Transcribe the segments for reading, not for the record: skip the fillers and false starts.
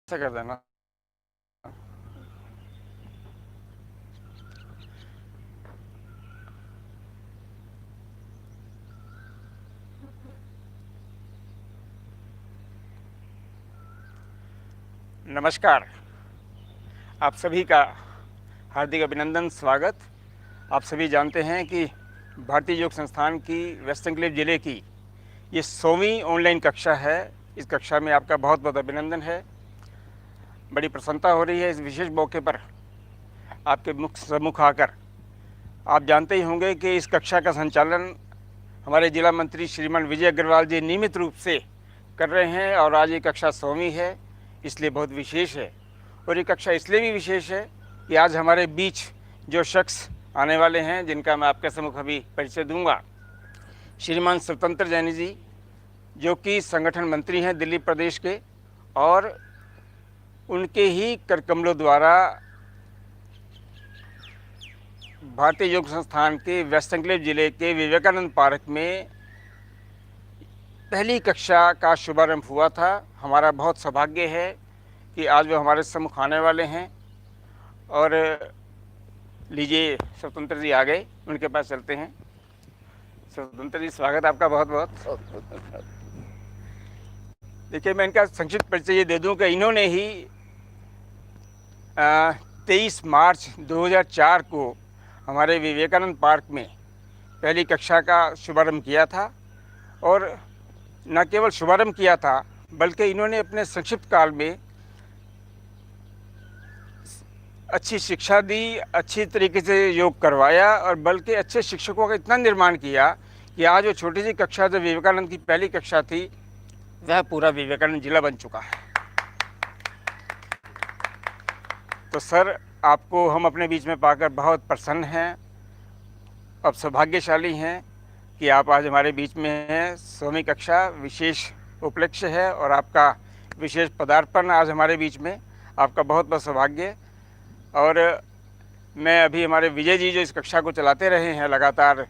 ऐसा कर देना। नमस्कार, आप सभी का हार्दिक अभिनंदन, स्वागत। आप सभी जानते हैं कि भारतीय योग संस्थान की वेस्ट एन्क्लेव ज़िले की ये 100वीं ऑनलाइन कक्षा है। इस कक्षा में आपका बहुत बहुत अभिनंदन है। बड़ी प्रसन्नता हो रही है इस विशेष मौके पर आपके मुख सम्मुख आकर। आप जानते ही होंगे कि इस कक्षा का संचालन हमारे जिला मंत्री श्रीमान विजय अग्रवाल जी नियमित रूप से कर रहे हैं और आज ये कक्षा 100वीं है, इसलिए बहुत विशेष है। और ये कक्षा इसलिए भी विशेष है कि आज हमारे बीच जो शख्स आने वाले हैं, जिनका मैं आपके सम्मुख अभी परिचय दूंगा, श्रीमान स्वतंत्र जैन जी, जो कि संगठन मंत्री हैं दिल्ली प्रदेश के, और उनके ही कर कमलों द्वारा भारतीय योग संस्थान के वेस्ट एन्क्लेव ज़िले के विवेकानंद पार्क में पहली कक्षा का शुभारंभ हुआ था। हमारा बहुत सौभाग्य है कि आज वो हमारे सम्मुख आने वाले हैं। और लीजिए, स्वतंत्र जी आ गए, उनके पास चलते हैं। स्वतंत्र जी, स्वागत आपका बहुत बहुत। देखिए, मैं इनका संक्षिप्त परिचय ये दे दूं कि इन्होंने ही 23 मार्च 2004 को हमारे विवेकानंद पार्क में पहली कक्षा का शुभारंभ किया था। और न केवल शुभारंभ किया था, बल्कि इन्होंने अपने संक्षिप्त काल में अच्छी शिक्षा दी, अच्छी तरीके से योग करवाया, और बल्कि अच्छे शिक्षकों का इतना निर्माण किया कि आज वो छोटी सी कक्षा जो विवेकानंद की पहली कक्षा थी, वह पूरा विवेकानंद जिला बन चुका है। तो सर, आपको हम अपने बीच में पाकर बहुत प्रसन्न हैं, अब सौभाग्यशाली हैं कि आप आज हमारे बीच में हैं। 100वीं कक्षा विशेष उपलक्ष्य है और आपका विशेष पदार्पण आज हमारे बीच में, आपका बहुत बहुत सौभाग्य। और मैं अभी हमारे विजय जी जो इस कक्षा को चलाते रहे हैं लगातार,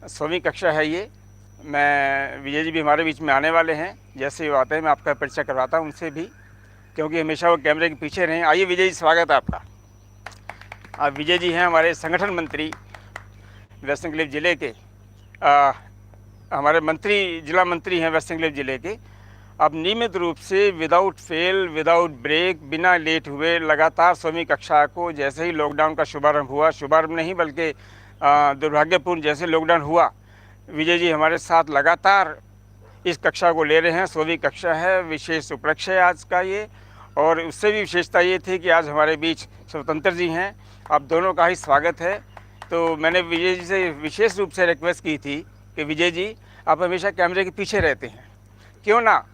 100वीं कक्षा है ये, मैं विजय जी भी हमारे बीच में आने वाले हैं। जैसे ही वो आते हैं मैं आपका परिचय करवाता हूँ उनसे भी, क्योंकि हमेशा वो कैमरे के पीछे रहें। आइए विजय जी, स्वागत है आपका। आप विजय जी हैं हमारे संगठन मंत्री वेस्ट एन्क्लेव ज़िले के, हमारे मंत्री, जिला मंत्री हैं वेस्ट एन्क्लेव ज़िले के। अब नियमित रूप से विदाउट फेल, विदाउट ब्रेक, बिना लेट हुए लगातार 100वीं कक्षा को, जैसे ही लॉकडाउन का शुभारंभ हुआ, शुभारंभ नहीं बल्कि दुर्भाग्यपूर्ण जैसे लॉकडाउन हुआ, विजय जी हमारे साथ लगातार इस कक्षा को ले रहे हैं। 100वीं कक्षा है, विशेष उपलक्ष्य है आज का ये। और उससे भी विशेषता ये थी कि आज हमारे बीच स्वतंत्र जी हैं। आप दोनों का ही स्वागत है। तो मैंने विजय जी से विशेष रूप से रिक्वेस्ट की थी कि विजय जी, आप हमेशा कैमरे के पीछे रहते हैं, क्यों ना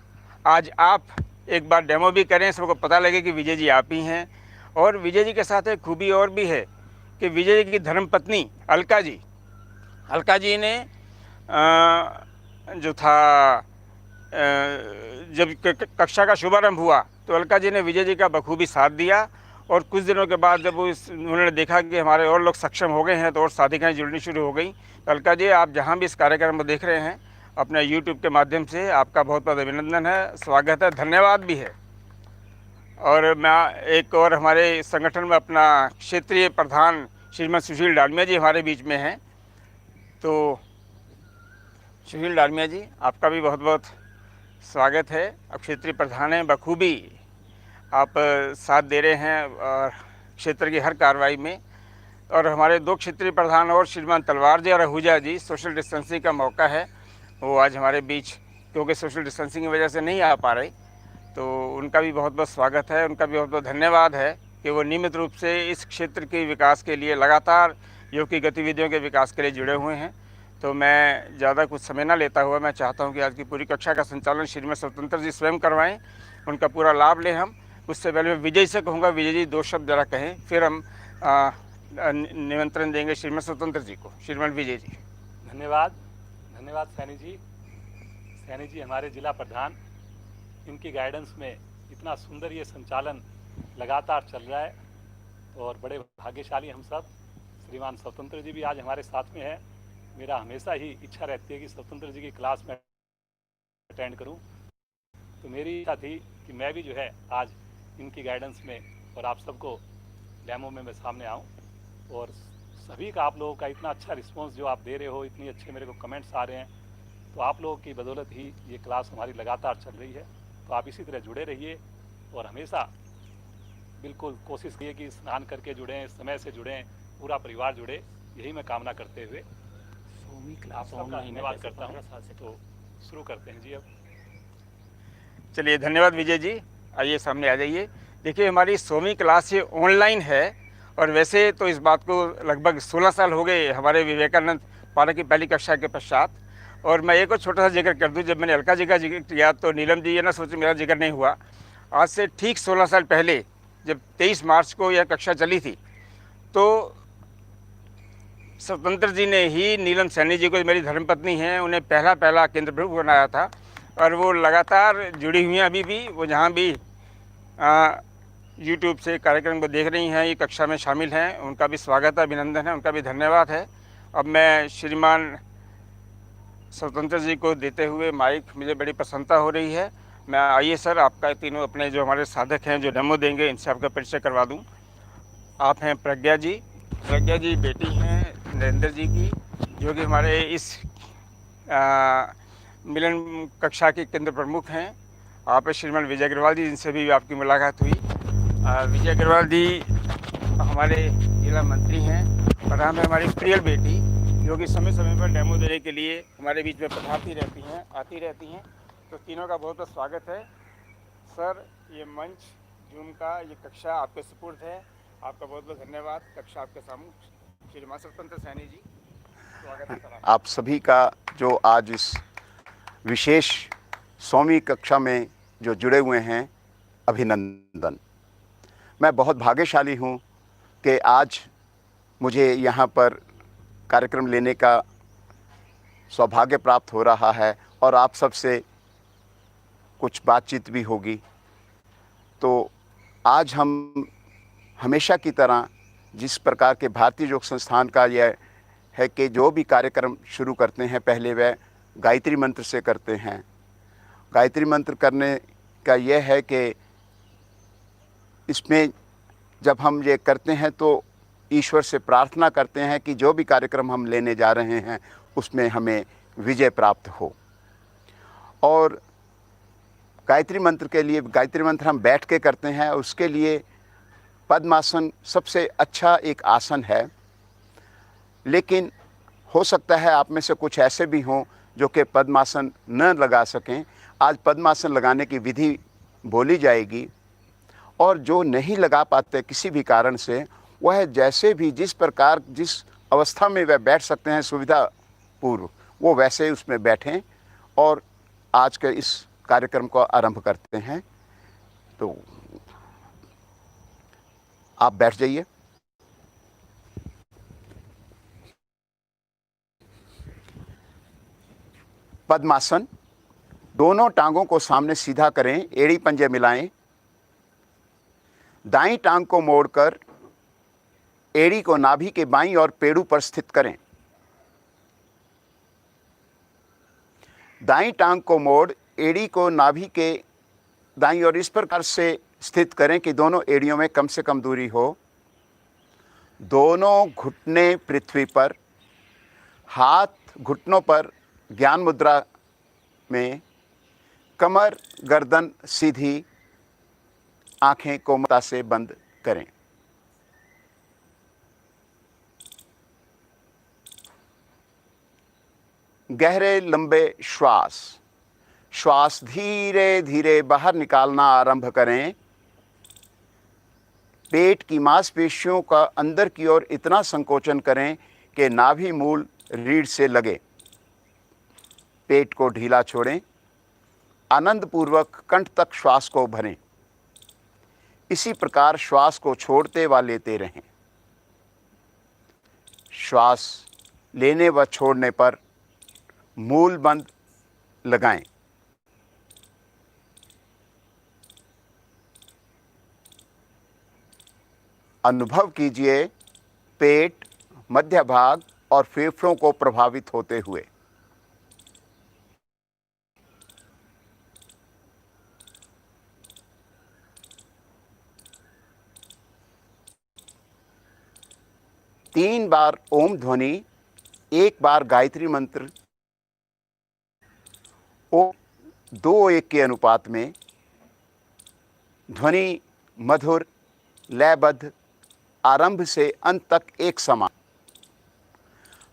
आज आप एक बार डेमो भी करें, सबको पता लगे कि विजय जी आप ही हैं। और विजय जी के साथ एक खूबी और भी है कि विजय जी की धर्मपत्नी अलका जी ने जो था, जब कक्षा का शुभारंभ हुआ तो अलका जी ने विजय जी का बखूबी साथ दिया। और कुछ दिनों के बाद जब उन्होंने देखा कि हमारे और लोग सक्षम हो गए हैं, तो और साधिकाएँ जुड़नी शुरू हो गई। तो अलका जी, आप जहाँ भी इस कार्यक्रम को देख रहे हैं अपने YouTube के माध्यम से, आपका बहुत बहुत अभिनंदन है, स्वागत है, धन्यवाद भी है। और मैं एक और हमारे संगठन में अपना क्षेत्रीय प्रधान श्रीमान सुशील डालमिया जी हमारे बीच में हैं। तो सुशील डालमिया जी, आपका भी बहुत बहुत स्वागत है। आप क्षेत्रीय प्रधान हैं, बखूबी आप साथ दे रहे हैं और क्षेत्र की हर कार्रवाई में। और हमारे 2 क्षेत्रीय प्रधान और श्रीमान तलवार जी और आहूजा जी, सोशल डिस्टेंसिंग का मौका है, वो आज हमारे बीच, क्योंकि सोशल डिस्टेंसिंग की वजह से नहीं आ पा रहे, तो उनका भी बहुत बहुत स्वागत है। उनका भी बहुत बहुत धन्यवाद है कि वो नियमित रूप से इस क्षेत्र के विकास के लिए, लगातार योग की गतिविधियों के विकास के लिए जुड़े हुए हैं। तो मैं ज़्यादा कुछ समय ना लेता हुआ मैं चाहता हूं कि आज की पूरी कक्षा का संचालन श्रीमान स्वतंत्र जी स्वयं करवाएं, उनका पूरा लाभ लें हम। उससे पहले मैं विजय से कहूँगा, विजय जी 2 शब्द ज़रा कहें, फिर हम निमंत्रण देंगे श्रीमान स्वतंत्र जी को। श्रीमान विजय जी। धन्यवाद सैनी जी हमारे जिला प्रधान, इनकी गाइडेंस में इतना सुंदर ये संचालन लगातार चल रहा है और बड़े भाग्यशाली हम सब। श्रीमान स्वतंत्र जी भी आज हमारे साथ में है। मेरा हमेशा ही इच्छा रहती है कि स्वतंत्र जी की क्लास में अटेंड करूं, तो मेरी इच्छा थी कि मैं भी जो है आज इनकी गाइडेंस में और आप सबको डेमो में मैं सामने आऊँ। और सभी का, आप लोगों का इतना अच्छा रिस्पांस जो आप दे रहे हो, इतनी अच्छे मेरे को कमेंट्स आ रहे हैं, तो आप लोगों की बदौलत ही ये क्लास हमारी लगातार चल रही है। तो आप इसी तरह जुड़े रहिए और हमेशा बिल्कुल कोशिश कीजिए कि स्नान करके जुड़ें, समय से जुड़ें, पूरा परिवार जुड़े, यही मैं कामना करते हुए आप सबका धन्यवाद करता हूँ। तो शुरू करते हैं जी अब। चलिए, धन्यवाद विजय जी। आइए सामने आ जाइए। देखिए, हमारी 100वीं क्लास ये ऑनलाइन है, और वैसे तो इस बात को लगभग 16 साल हो गए हमारे विवेकानंद पार्क की पहली कक्षा के पश्चात। और मैं एक और छोटा सा जिक्र कर दूं, जब मैंने अलका जी का जिक्र किया तो नीलम जी ये ना सोचे मेरा जिक्र नहीं हुआ। आज से ठीक 16 साल पहले जब 23 मार्च को यह कक्षा चली थी, तो स्वतंत्र जी ने ही नीलम सैनी जी को, मेरी धर्मपत्नी हैं, उन्हें पहला केंद्र प्रमुख बनाया था। और वो लगातार जुड़ी हुई हैं अभी भी। वो जहाँ भी यूट्यूब से कार्यक्रम को देख रही हैं, ये कक्षा में शामिल हैं, उनका भी स्वागत है, अभिनंदन है, उनका भी धन्यवाद है। अब मैं श्रीमान स्वतंत्र जी को देते हुए माइक, मुझे बड़ी प्रसन्नता हो रही है। मैं, आइए सर, आपका तीनों अपने जो हमारे साधक हैं जो डेमो देंगे, इनसे आपका परिचय करवा दूँ। आप हैं प्रज्ञा जी। प्रज्ञा जी बेटी हैं नरेंद्र जी की, जो कि हमारे इस मिलन कक्षा के केंद्र प्रमुख हैं। आप श्रीमान विजय अग्रवाल जी, जिनसे भी आपकी मुलाकात हुई। विजय अग्रवाल जी हमारे जिला मंत्री हैं। और हम हमारी प्रियल बेटी, जो कि समय समय पर डेमो देने के लिए हमारे बीच में पधारती रहती हैं, आती रहती हैं। तो तीनों का बहुत बहुत स्वागत है। सर, ये मंच जूम का, ये कक्षा आपके सुपुर्द है। आपका बहुत बहुत धन्यवाद। कक्षा आपके सामने श्रीमान स्वतंत्र सैनी जी, स्वागत है सर। आप सभी का जो आज इस विशेष 100वीं कक्षा में जो जुड़े हुए हैं, अभिनंदन। मैं बहुत भाग्यशाली हूँ कि आज मुझे यहाँ पर कार्यक्रम लेने का सौभाग्य प्राप्त हो रहा है और आप सबसे कुछ बातचीत भी होगी। तो आज हम हमेशा की तरह जिस प्रकार के भारतीय योग संस्थान का यह है कि जो भी कार्यक्रम शुरू करते हैं, पहले वह गायत्री मंत्र से करते हैं। गायत्री मंत्र करने का यह है कि इसमें जब हम ये करते हैं तो ईश्वर से प्रार्थना करते हैं कि जो भी कार्यक्रम हम लेने जा रहे हैं उसमें हमें विजय प्राप्त हो। और गायत्री मंत्र के लिए, गायत्री मंत्र हम बैठ के करते हैं, उसके लिए पद्मासन सबसे अच्छा एक आसन है। लेकिन हो सकता है आप में से कुछ ऐसे भी हों जो कि पद्मासन न लगा सकें। आज पद्मासन लगाने की विधि बोली जाएगी, और जो नहीं लगा पाते किसी भी कारण से, वह जैसे भी जिस प्रकार जिस अवस्था में वह बैठ सकते हैं सुविधा पूर्व, वो वैसे उसमें बैठें। और आज के इस कार्यक्रम को आरंभ करते हैं। तो आप बैठ जाइए। पद्मासन, दोनों टांगों को सामने सीधा करें, एड़ी पंजे मिलाएं। दाईं टांग को मोड़कर एड़ी को नाभि के बाईं और पेड़ू पर स्थित करें। दाईं टांग को मोड़ एड़ी को नाभि के दाईं और इस प्रकार से स्थित करें कि दोनों एड़ियों में कम से कम दूरी हो। दोनों घुटने पृथ्वी पर, हाथ घुटनों पर ज्ञान मुद्रा में, कमर गर्दन सीधी, आंखें कोमलता से बंद करें। गहरे लंबे श्वास धीरे धीरे बाहर निकालना आरंभ करें। पेट की मांसपेशियों का अंदर की ओर इतना संकोचन करें कि नाभि मूल रीढ़ से लगे। पेट को ढीला छोड़ें। आनंद पूर्वक कंठ तक श्वास को भरें। इसी प्रकार श्वास को छोड़ते व लेते रहें। श्वास लेने व छोड़ने पर मूल बंद लगाएं। अनुभव कीजिए पेट, मध्य भाग और फेफड़ों को प्रभावित होते हुए। 3 बार ओम ध्वनि, 1 बार गायत्री मंत्र, ओम 2:1 के अनुपात में ध्वनि मधुर, लयबद्ध, आरंभ से अंत तक एक समान।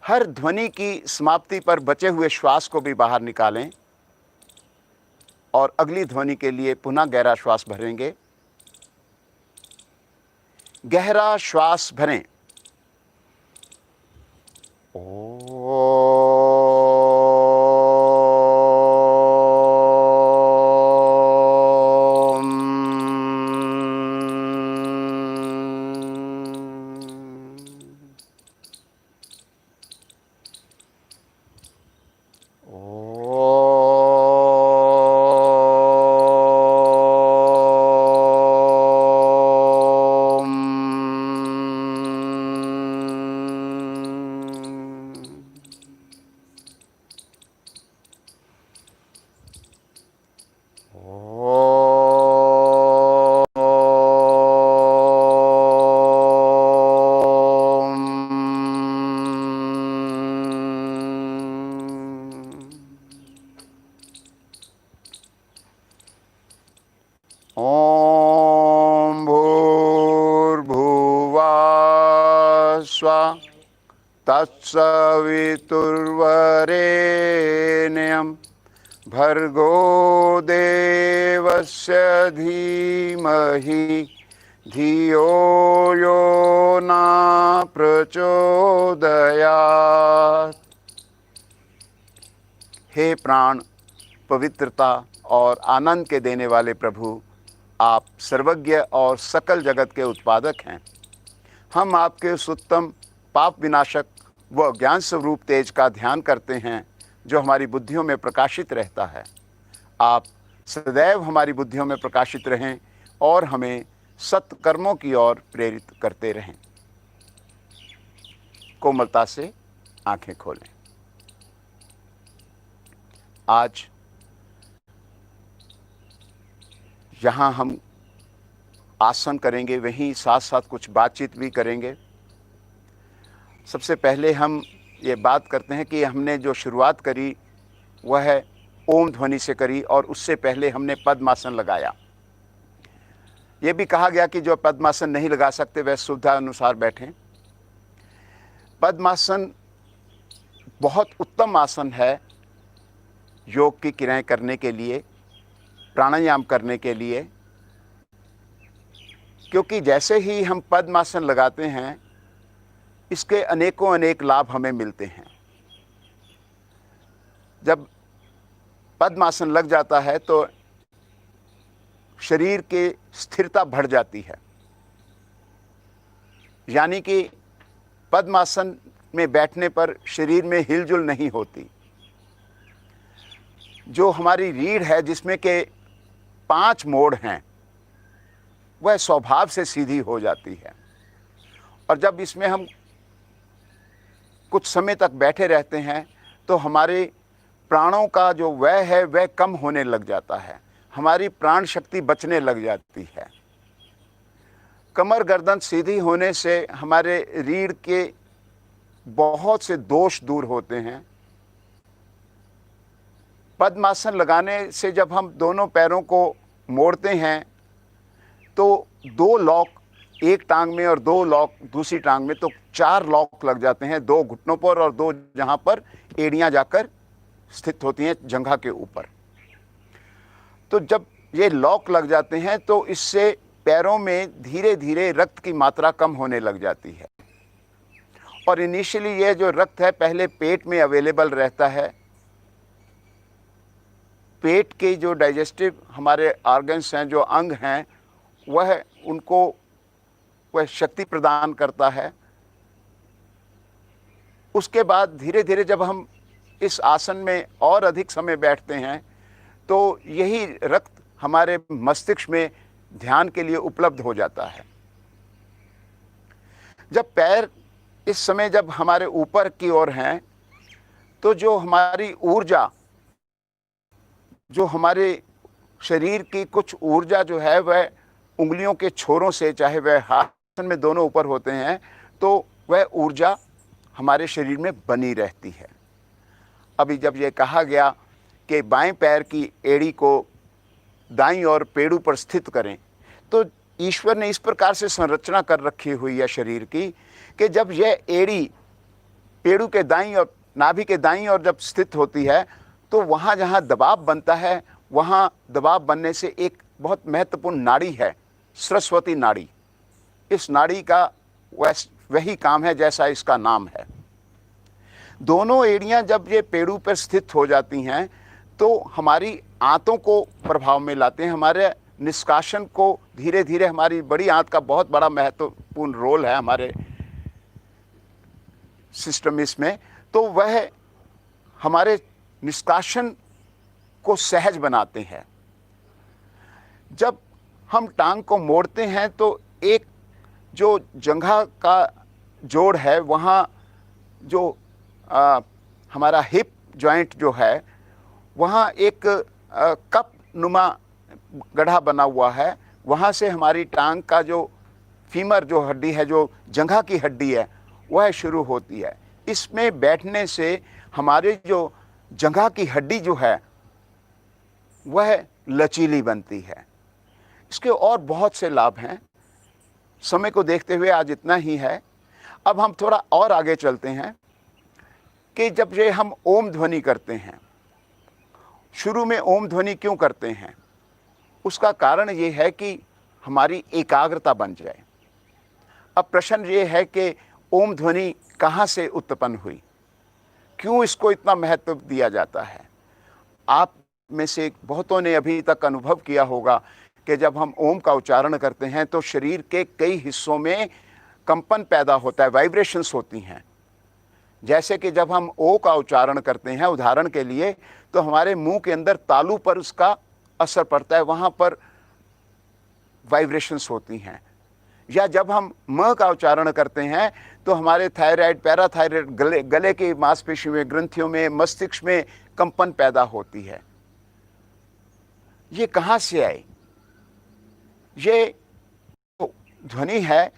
हर ध्वनि की समाप्ति पर बचे हुए श्वास को भी बाहर निकालें और अगली ध्वनि के लिए पुनः गहरा श्वास भरेंगे। गहरा श्वास भरें। ओम भूर्भुवः स्वः तत्सवितुर्वरेण्यं भर्गो देवस्य धीमहि धियो यो न प्रचोदयात्। हे प्राण, पवित्रता और आनंद के देने वाले प्रभु, आप सर्वज्ञ और सकल जगत के उत्पादक हैं। हम आपके उस उत्तम पाप विनाशक व ज्ञान स्वरूप तेज का ध्यान करते हैं जो हमारी बुद्धियों में प्रकाशित रहता है। आप सदैव हमारी बुद्धियों में प्रकाशित रहें और हमें सत्कर्मों की ओर प्रेरित करते रहें। कोमलता से आंखें खोलें। आज यहाँ हम आसन करेंगे, वहीं साथ साथ कुछ बातचीत भी करेंगे। सबसे पहले हम ये बात करते हैं कि हमने जो शुरुआत करी वह है ओम ध्वनि से करी और उससे पहले हमने पद्मासन लगाया। ये भी कहा गया कि जो पद्मासन नहीं लगा सकते वह सुविधा अनुसार बैठें। पद्मासन बहुत उत्तम आसन है योग की क्रियाएं करने के लिए, प्राणायाम करने के लिए, क्योंकि जैसे ही हम पद्मासन लगाते हैं इसके अनेकों अनेक लाभ हमें मिलते हैं। जब पद्मासन लग जाता है तो शरीर की स्थिरता बढ़ जाती है, यानी कि पद्मासन में बैठने पर शरीर में हिलजुल नहीं होती। जो हमारी रीढ़ है जिसमें के 5 मोड़ हैं वह स्वभाव से सीधी हो जाती है, और जब इसमें हम कुछ समय तक बैठे रहते हैं तो हमारे प्राणों का जो व्यय है वह कम होने लग जाता है, हमारी प्राण शक्ति बचने लग जाती है। कमर गर्दन सीधी होने से हमारे रीढ़ के बहुत से दोष दूर होते हैं। पद्मासन लगाने से जब हम दोनों पैरों को मोड़ते हैं तो 2 लॉक एक टांग में और 2 लॉक दूसरी टांग में, तो 4 लॉक लग जाते हैं, 2 घुटनों पर और 2 जहां पर एड़ियां जाकर स्थित होती हैं जंघा के ऊपर। तो जब ये लॉक लग जाते हैं तो इससे पैरों में धीरे धीरे रक्त की मात्रा कम होने लग जाती है, और इनिशियली ये जो रक्त है पहले पेट में अवेलेबल रहता है। पेट के जो डाइजेस्टिव हमारे ऑर्गन्स हैं, जो अंग हैं, वह शक्ति प्रदान करता है। उसके बाद धीरे धीरे जब हम इस आसन में और अधिक समय बैठते हैं तो यही रक्त हमारे मस्तिष्क में ध्यान के लिए उपलब्ध हो जाता है। जब पैर इस समय जब हमारे ऊपर की ओर हैं तो जो हमारी ऊर्जा, जो हमारे शरीर की कुछ ऊर्जा जो है वह उंगलियों के छोरों से, चाहे वह हाथ में दोनों ऊपर होते हैं, तो वह ऊर्जा हमारे शरीर में बनी रहती है। अभी जब ये कहा गया कि बाएं पैर की एड़ी को दाईं ओर पेड़ू पर स्थित करें, तो ईश्वर ने इस प्रकार से संरचना कर रखी हुई है शरीर की कि जब यह एड़ी पेड़ू के दाईं और नाभि के दाईं ओर जब स्थित होती है, तो वहाँ जहाँ दबाव बनता है, वहाँ दबाव बनने से एक बहुत महत्वपूर्ण नाड़ी है, सरस्वती नाड़ी। इस नाड़ी का वही काम है जैसा इसका नाम है। दोनों एड़ियाँ जब ये पेड़ू पर स्थित हो जाती हैं, तो हमारी आंतों को प्रभाव में लाते हैं, हमारे निष्कासन को धीरे धीरे, हमारी बड़ी आंत का बहुत बड़ा महत्वपूर्ण रोल है हमारे सिस्टम इसमें, तो वह हमारे निष्कासन को सहज बनाते हैं। जब हम टांग को मोड़ते हैं तो एक जो जंघा का जोड़ है, वहाँ जो हमारा हिप जॉइंट जो है, वहाँ एक कप नुमा गड्ढा बना हुआ है, वहाँ से हमारी टांग का जो फीमर जो हड्डी है, जो जंघा की हड्डी है, वह शुरू होती है। इसमें बैठने से हमारे जो जंघा की हड्डी जो है वह लचीली बनती है। इसके और बहुत से लाभ हैं, समय को देखते हुए आज इतना ही है। अब हम थोड़ा और आगे चलते हैं कि जब ये हम ओम ध्वनि करते हैं, शुरू में ओम ध्वनि क्यों करते हैं, उसका कारण ये है कि हमारी एकाग्रता बन जाए। अब प्रश्न ये है कि ओम ध्वनि कहाँ से उत्पन्न हुई, क्यों इसको इतना महत्व दिया जाता है। आप में से बहुतों ने अभी तक अनुभव किया होगा कि जब हम ओम का उच्चारण करते हैं तो शरीर के कई हिस्सों में कंपन पैदा होता है, वाइब्रेशंस होती हैं। जैसे कि जब हम ओ का उच्चारण करते हैं, उदाहरण के लिए, तो हमारे मुंह के अंदर तालू पर उसका असर पड़ता है, वहाँ पर वाइब्रेशंस होती हैं। या जब हम म का उच्चारण करते हैं तो हमारे थायराइड, पैराथायराइड, गले की मांसपेशी में, ग्रंथियों में, मस्तिष्क में कंपन पैदा होती है। ये कहाँ से आई? ये ध्वनि है,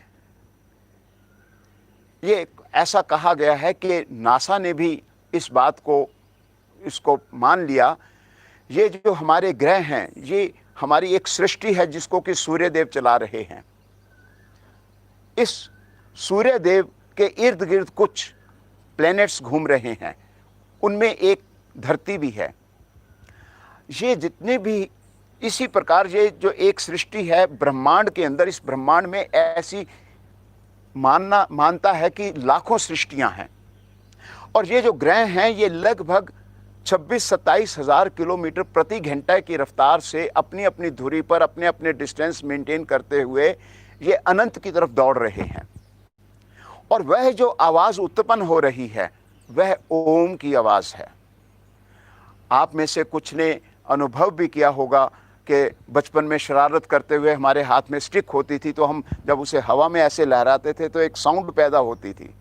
ये ऐसा कहा गया है कि नासा ने भी इस बात को, इसको मान लिया। ये जो हमारे ग्रह हैं, ये हमारी एक सृष्टि है जिसको कि सूर्य देव चला रहे हैं। इस सूर्य देव के इर्द गिर्द कुछ प्लैनेट्स घूम रहे हैं, उनमें एक धरती भी है। ये जितने भी इसी प्रकार ये जो एक सृष्टि है ब्रह्मांड के अंदर, इस ब्रह्मांड में ऐसी मानता है कि लाखों सृष्टियां हैं। और ये जो ग्रह हैं ये लगभग 26-27 हज़ार किलोमीटर प्रति घंटा की रफ्तार से अपनी अपनी धुरी पर अपने अपने डिस्टेंस मेंटेन करते हुए ये अनंत की तरफ दौड़ रहे हैं। और वह जो आवाज़ उत्पन्न हो रही है वह ओम की आवाज़ है। आप में से कुछ ने अनुभव भी किया होगा कि बचपन में शरारत करते हुए हमारे हाथ में स्टिक होती थी, तो हम जब उसे हवा में ऐसे लहराते थे तो एक साउंड पैदा होती थी।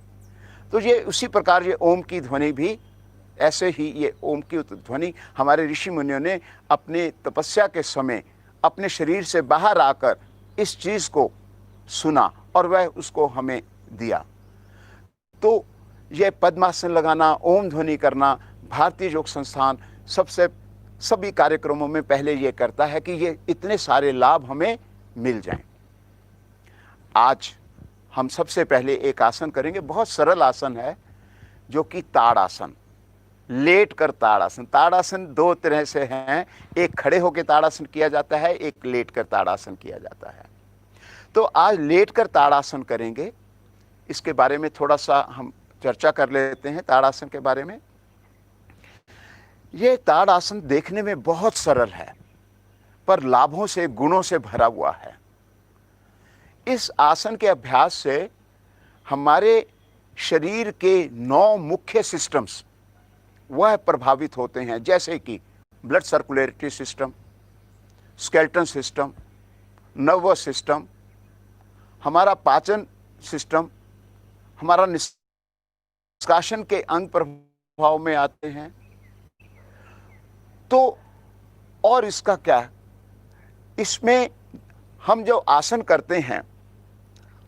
तो ये उसी प्रकार ये ओम की ध्वनि भी ऐसे ही, ये ओम की ध्वनि हमारे ऋषि मुनियों ने अपने तपस्या के समय अपने शरीर से बाहर आकर इस चीज़ को सुना और वह उसको हमें दिया। तो यह पद्मासन लगाना, ओम ध्वनि करना, भारतीय योग संस्थान सभी कार्यक्रमों में पहले ये करता है कि ये इतने सारे लाभ हमें मिल जाएं। आज हम सबसे पहले एक आसन करेंगे, बहुत सरल आसन है, जो कि ताड़ासन, लेट कर ताड़ासन। ताड़ासन दो तरह से हैं, एक खड़े होकर ताड़ासन किया जाता है, एक लेट कर ताड़ासन किया जाता है। तो आज लेट कर ताड़ासन करेंगे, इसके बारे में थोड़ा सा हम चर्चा कर लेते हैं ताड़ासन के बारे में। ये ताड़ासन देखने में बहुत सरल है पर लाभों से, गुणों से भरा हुआ है। इस आसन के अभ्यास से हमारे शरीर के 9 मुख्य सिस्टम्स वह प्रभावित होते हैं, जैसे कि blood circulatory system, skeleton system, nervous system, हमारा पाचन सिस्टम, हमारा निष्कासन के अंग प्रभाव में आते हैं। तो और इसका क्या, इसमें हम जो आसन करते हैं,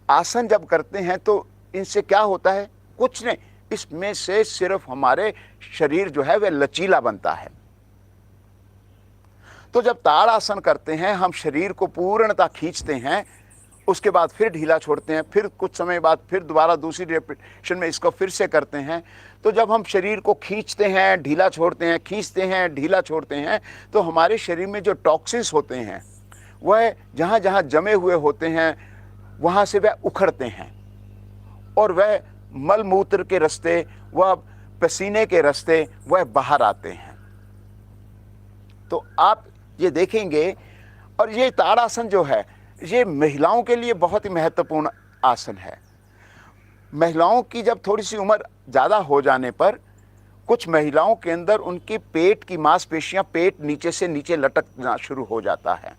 आसन जब करते हैं तो इनसे क्या होता है? कुछ नहीं, इसमें से सिर्फ हमारे शरीर जो है वह लचीला बनता है। तो जब ताड़ासन करते हैं, हम शरीर को पूर्णतः खींचते हैं, उसके बाद फिर ढीला छोड़ते हैं, फिर कुछ समय बाद फिर दोबारा दूसरी रिपीटेशन में इसको फिर से करते हैं। तो जब हम शरीर को खींचते हैं, ढीला छोड़ते हैं, खींचते हैं, ढीला छोड़ते हैं, तो हमारे शरीर में जो टॉक्सिन्स होते हैं वह जहाँ जहाँ जमे हुए होते हैं वहाँ से वह उखड़ते हैं और वह मल मूत्र के रास्ते, वह पसीने के रास्ते वह बाहर आते हैं। तो आप ये देखेंगे, और ये ताड़ासन जो है ये महिलाओं के लिए बहुत ही महत्वपूर्ण आसन है। महिलाओं की जब थोड़ी सी उम्र ज़्यादा हो जाने पर कुछ महिलाओं के अंदर उनकी पेट की मांसपेशियां, पेट नीचे से नीचे लटकना शुरू हो जाता है।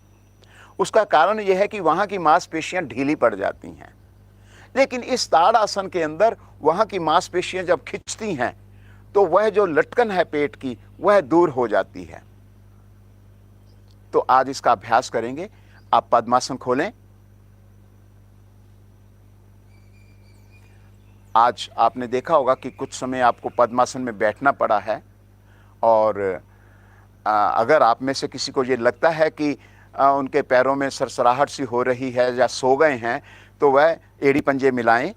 उसका कारण यह है कि वहाँ की मांसपेशियां ढीली पड़ जाती हैं। लेकिन इस ताड़ासन के अंदर वहाँ की मांसपेशियां जब खिंचती हैं तो वह जो लटकन है पेट की वह दूर हो जाती है। तो आज इसका अभ्यास करेंगे। आप पद्मासन खोलें। आज आपने देखा होगा कि कुछ समय आपको पद्मासन में बैठना पड़ा है, और अगर आप में से किसी को ये लगता है कि उनके पैरों में सरसराहट सी हो रही है या सो गए हैं, तो वह एड़ी पंजे मिलाएं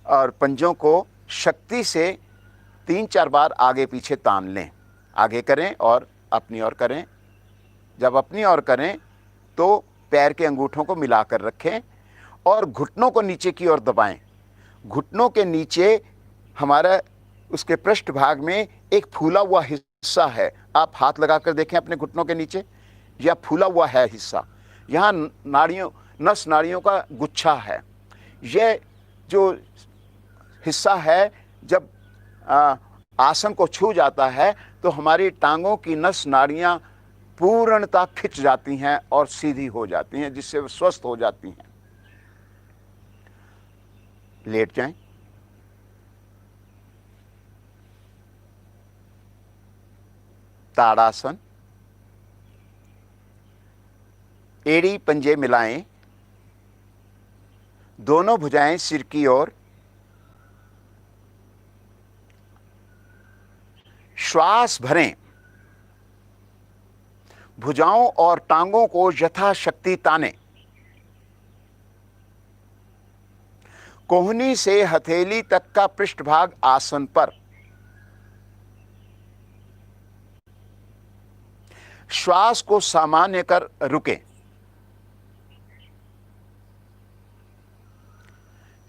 और पंजों को शक्ति से 3-4 बार आगे पीछे तान लें। आगे करें और अपनी ओर करें। जब अपनी ओर करें तो पैर के अंगूठों को मिलाकर रखें और घुटनों को नीचे की ओर दबाएं। घुटनों के नीचे हमारा उसके पृष्ठ भाग में एक फूला हुआ हिस्सा है। आप हाथ लगाकर देखें अपने घुटनों के नीचे, यह फूला हुआ है हिस्सा। यहाँ नस नाड़ियों का गुच्छा है। यह जो हिस्सा है जब आसन को छू जाता है तो हमारी टांगों की नस नाड़ियाँ पूर्णतः खिंच जाती हैं और सीधी हो जाती हैं, जिससे वे स्वस्थ हो जाती हैं। लेट जाएं। ताड़ासन। एड़ी पंजे मिलाएं, दोनों भुजाएं सिर की ओर। श्वास भरें। भुजाओं और टांगों को यथाशक्ति तानें। कोहनी से हथेली तक का पृष्ठभाग आसन पर। श्वास को सामान्य कर रुकें।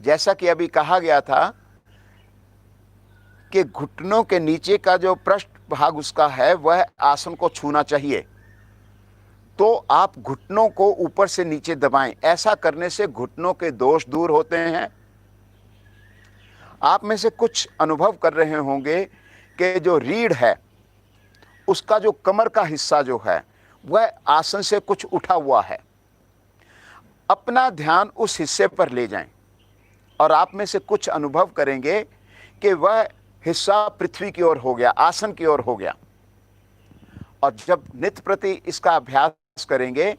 जैसा कि अभी कहा गया था कि घुटनों के नीचे का जो पृष्ठ भाग उसका है वह आसन को छूना चाहिए, तो आप घुटनों को ऊपर से नीचे दबाएं। ऐसा करने से घुटनों के दोष दूर होते हैं। आप में से कुछ अनुभव कर रहे होंगे कि जो रीढ़ है उसका जो कमर का हिस्सा जो है वह आसन से कुछ उठा हुआ है। अपना ध्यान उस हिस्से पर ले जाएं और आप में से कुछ अनुभव करेंगे कि वह हिस्सा पृथ्वी की ओर हो गया, आसन की ओर हो गया। और जब नित्य प्रति इसका अभ्यास करेंगे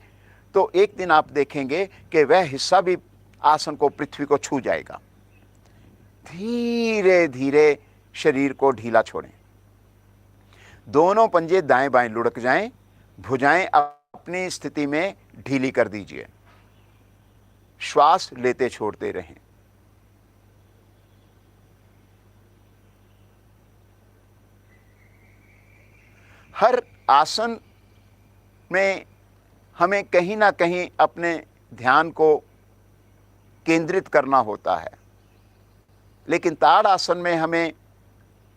तो एक दिन आप देखेंगे कि वह हिस्सा भी आसन को, पृथ्वी को छू जाएगा। धीरे धीरे शरीर को ढीला छोड़ें। दोनों पंजे दाएं बाएं लुढ़क जाएं। भुजाएं अपनी स्थिति में ढीली कर दीजिए। श्वास लेते छोड़ते रहें। हर आसन में हमें कहीं ना कहीं अपने ध्यान को केंद्रित करना होता है, लेकिन ताड़ आसन में हमें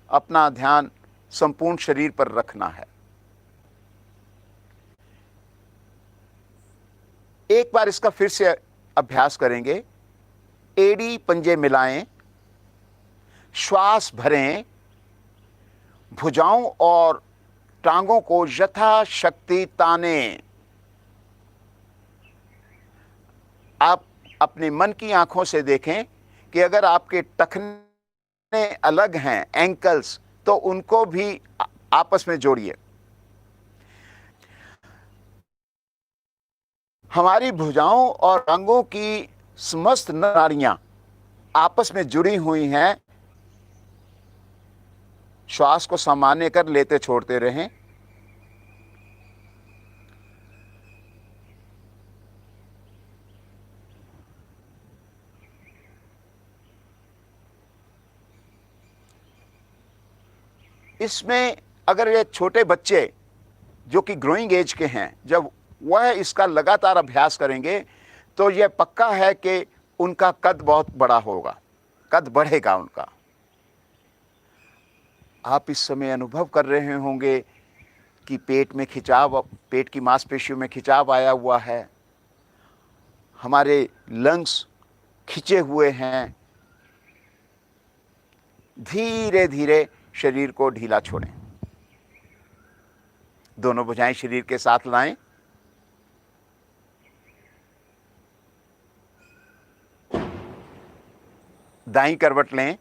अपना ध्यान संपूर्ण शरीर पर रखना है। एक बार इसका फिर से अभ्यास करेंगे। एड़ी पंजे मिलाएं, श्वास भरें, भुजाओं और टांगों को यथाशक्ति तानें। आप अपने मन की आंखों से देखें कि अगर आपके टखने अलग हैं, एंकल्स, तो उनको भी आपस में जोड़िए। हमारी भुजाओं और टांगों की समस्त नाड़ियां आपस में जुड़ी हुई हैं, श्वास को सामान्य कर लेते छोड़ते रहें। इसमें अगर ये छोटे बच्चे जो कि ग्रोइंग एज के हैं, जब वह इसका लगातार अभ्यास करेंगे तो यह पक्का है कि उनका कद बहुत बड़ा होगा, कद बढ़ेगा उनका। आप इस समय अनुभव कर रहे होंगे कि पेट में खिंचाव, पेट की मांसपेशियों में खिंचाव आया हुआ है, हमारे लंग्स खिंचे हुए हैं। धीरे धीरे शरीर को ढीला छोड़ें, दोनों भुजाएं शरीर के साथ लाएं। दाईं करवट लें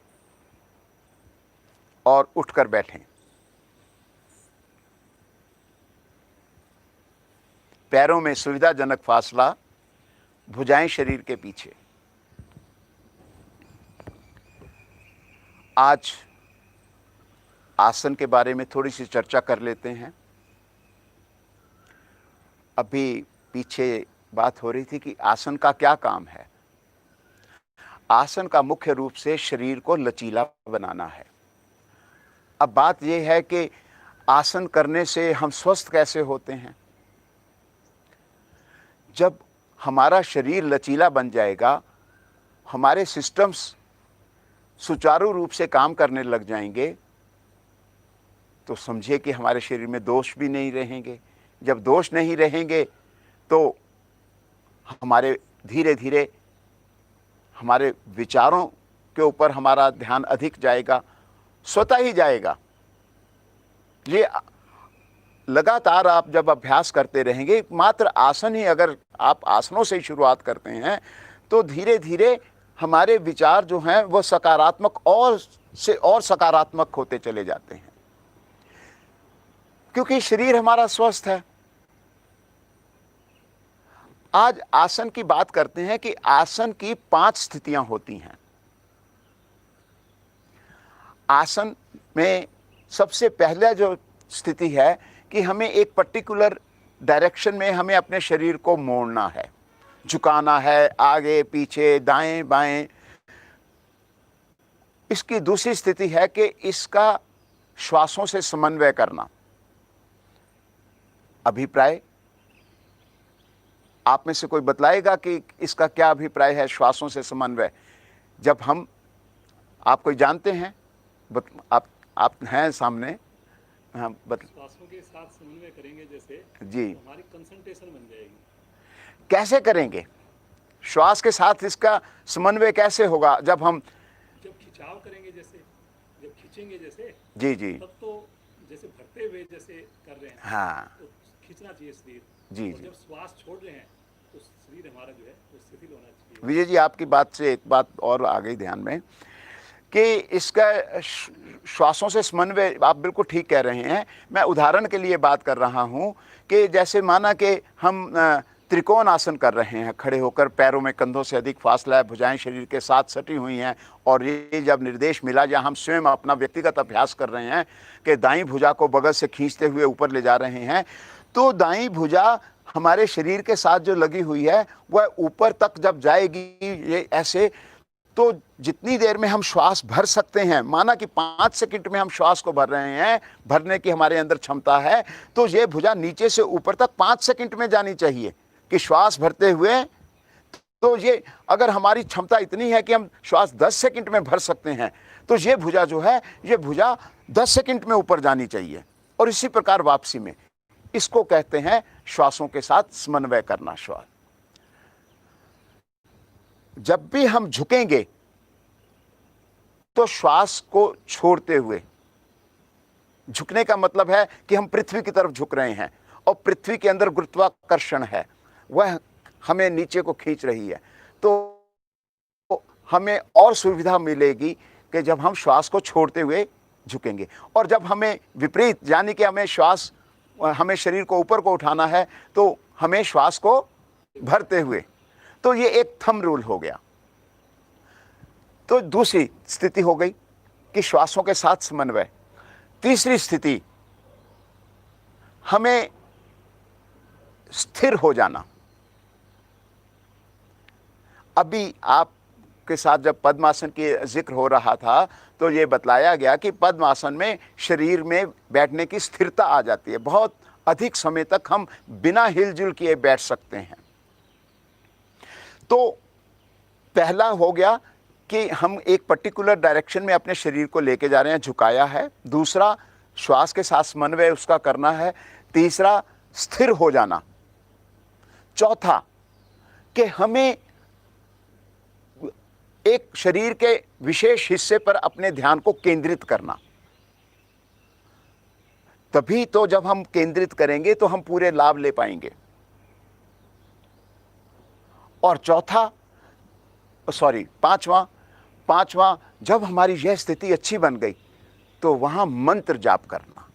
और उठकर बैठें। पैरों में सुविधाजनक फासला, भुजाएं शरीर के पीछे। आज आसन के बारे में थोड़ी सी चर्चा कर लेते हैं। अभी पीछे बात हो रही थी कि आसन का क्या काम है। आसन का मुख्य रूप से शरीर को लचीला बनाना है। अब बात यह है कि आसन करने से हम स्वस्थ कैसे होते हैं। जब हमारा शरीर लचीला बन जाएगा, हमारे सिस्टम्स सुचारू रूप से काम करने लग जाएंगे, तो समझिए कि हमारे शरीर में दोष भी नहीं रहेंगे। जब दोष नहीं रहेंगे तो हमारे धीरे धीरे हमारे विचारों के ऊपर हमारा ध्यान अधिक जाएगा, स्वतः ही जाएगा। ये लगातार आप जब अभ्यास करते रहेंगे, मात्र आसन ही अगर आप आसनों से ही शुरुआत करते हैं तो धीरे धीरे हमारे विचार जो हैं वो सकारात्मक और से और सकारात्मक होते चले जाते हैं, क्योंकि शरीर हमारा स्वस्थ है। आज आसन की बात करते हैं कि आसन की 5 स्थितियां होती हैं। आसन में सबसे पहला जो स्थिति है कि हमें एक पर्टिकुलर डायरेक्शन में हमें अपने शरीर को मोड़ना है, झुकाना है, आगे पीछे दाएं बाएं। इसकी दूसरी स्थिति है कि इसका श्वासों से समन्वय करना। अभिप्राय आप में से कोई बतलाएगा कि इसका क्या अभिप्राय है श्वासों से समन्वय। जब हम, आप कोई जानते हैं, आप हैं सामने, हाँ श्वासों के साथ समन्वय करेंगे जैसे जी, तो हमारी कंसंट्रेशन बन जाएगी। कैसे करेंगे श्वास के साथ इसका समन्वय कैसे होगा? जब खिंचाव करेंगे, जैसे जब खींचेंगे जैसे जी जी तब तो जैसे भरते हुए जैसे कर रहे हैं, हाँ तो खींचना चाहिए शरीर। जी और जी। जब श्वास छोड़ रहे हैं तो शरीर हमारा जो है वो शिथिल होना चाहिए। विजय जी, आपकी बात से एक बात और आ गई ध्यान में कि इसका श्वासों से समन्वय, आप बिल्कुल ठीक कह रहे हैं। मैं उदाहरण के लिए बात कर रहा हूं कि जैसे माना कि हम त्रिकोण आसन कर रहे हैं, खड़े होकर, पैरों में कंधों से अधिक फासला है, भुजाएं शरीर के साथ सटी हुई हैं, और ये जब निर्देश मिला या हम स्वयं अपना व्यक्तिगत अभ्यास कर रहे हैं कि दाईं भुजा को बगल से खींचते हुए ऊपर ले जा रहे हैं, तो दाईं भुजा हमारे शरीर के साथ जो लगी हुई है वह ऊपर तक जब जाएगी ये ऐसे, तो जितनी देर में हम श्वास भर सकते हैं, माना कि 5 सेकंड में हम श्वास को भर रहे हैं, भरने की हमारे अंदर क्षमता है, तो ये भुजा नीचे से ऊपर तक 5 सेकंड में जानी चाहिए कि श्वास भरते हुए। तो ये अगर हमारी क्षमता इतनी है कि हम श्वास 10 सेकंड में भर सकते हैं, तो ये भुजा जो है, ये भुजा 10 सेकंड में ऊपर जानी चाहिए। और इसी प्रकार वापसी में, इसको कहते हैं श्वासों के साथ समन्वय करना। श्वास जब भी हम झुकेंगे तो श्वास को छोड़ते हुए, झुकने का मतलब है कि हम पृथ्वी की तरफ झुक रहे हैं और पृथ्वी के अंदर गुरुत्वाकर्षण है, वह हमें नीचे को खींच रही है। तो हमें और सुविधा मिलेगी कि जब हम श्वास को छोड़ते हुए झुकेंगे। और जब हमें विपरीत, यानी कि हमें शरीर को ऊपर को उठाना है, तो हमें श्वास को भरते हुए। तो ये एक थंब रूल हो गया। तो दूसरी स्थिति हो गई कि श्वासों के साथ समन्वय। तीसरी स्थिति, हमें स्थिर हो जाना। अभी आपके साथ जब पद्मासन की जिक्र हो रहा था तो ये बतलाया गया कि पद्मासन में शरीर में बैठने की स्थिरता आ जाती है, बहुत अधिक समय तक हम बिना हिलजुल किए बैठ सकते हैं। तो पहला हो गया कि हम एक पर्टिकुलर डायरेक्शन में अपने शरीर को लेके जा रहे हैं, झुकाया है। दूसरा, श्वास के साथ समन्वय उसका करना है। तीसरा, स्थिर हो जाना। चौथा, कि हमें एक शरीर के विशेष हिस्से पर अपने ध्यान को केंद्रित करना। तभी तो जब हम केंद्रित करेंगे तो हम पूरे लाभ ले पाएंगे। और पांचवा, जब हमारी यह स्थिति अच्छी बन गई तो वहां मंत्र जाप करना।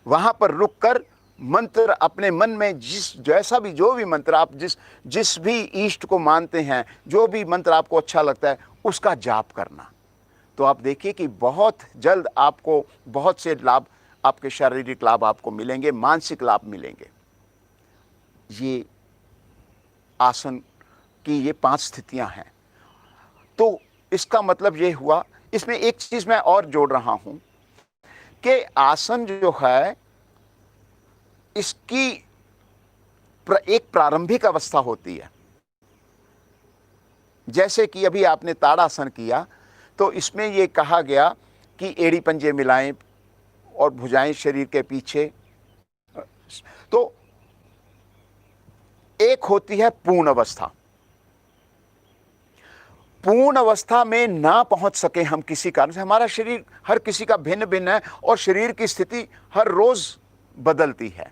वहां पर रुककर मंत्र अपने मन में जो भी मंत्र आप जिस भी ईष्ट को मानते हैं, जो भी मंत्र आपको अच्छा लगता है, उसका जाप करना। तो आप देखिए कि बहुत जल्द आपको बहुत से लाभ, आपके शारीरिक लाभ आपको मिलेंगे, मानसिक लाभ मिलेंगे। ये आसन की ये 5 स्थितियां हैं। तो इसका मतलब ये हुआ, इसमें एक चीज मैं और जोड़ रहा हूं कि आसन जो है इसकी एक प्रारंभिक अवस्था होती है। जैसे कि अभी आपने ताड़ासन किया तो इसमें यह कहा गया कि एड़ी पंजे मिलाएं और भुजाएं शरीर के पीछे। तो एक होती है पूर्ण अवस्था। पूर्ण अवस्था में ना पहुंच सके हम किसी कारण से, हमारा शरीर हर किसी का भिन्न भिन्न है और शरीर की स्थिति हर रोज बदलती है।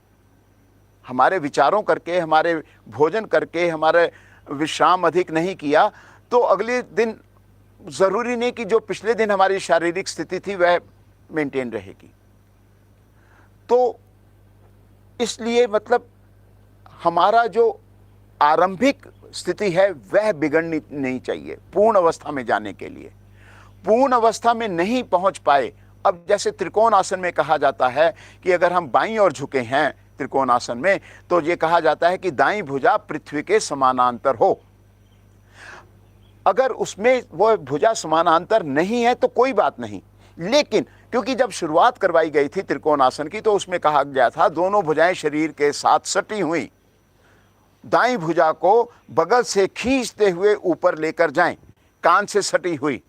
हमारे विचारों करके, हमारे भोजन करके, हमारे विश्राम अधिक नहीं किया तो अगले दिन जरूरी नहीं कि जो पिछले दिन हमारी शारीरिक स्थिति थी वह मेंटेन रहेगी। तो इसलिए मतलब हमारा जो आरंभिक स्थिति है वह बिगड़नी नहीं चाहिए पूर्ण अवस्था में जाने के लिए। पूर्ण अवस्था में नहीं पहुंच पाए, अब जैसे त्रिकोण आसन में कहा जाता है कि अगर हम बाईं ओर झुके हैं त्रिकोण आसन में तो ये कहा जाता है कि दाईं भुजा पृथ्वी के समानांतर हो। अगर उसमें वो भुजा समानांतर नहीं है तो कोई बात नहीं, लेकिन क्योंकि जब शुरुआत करवाई गई थी त्रिकोण आसन की तो उसमें कहा गया था दोनों भुजाएं शरीर के साथ सटी हुई, दाईं भुजा को बगल से खींचते हुए ऊपर लेकर जाएं, कान से सटी हुई।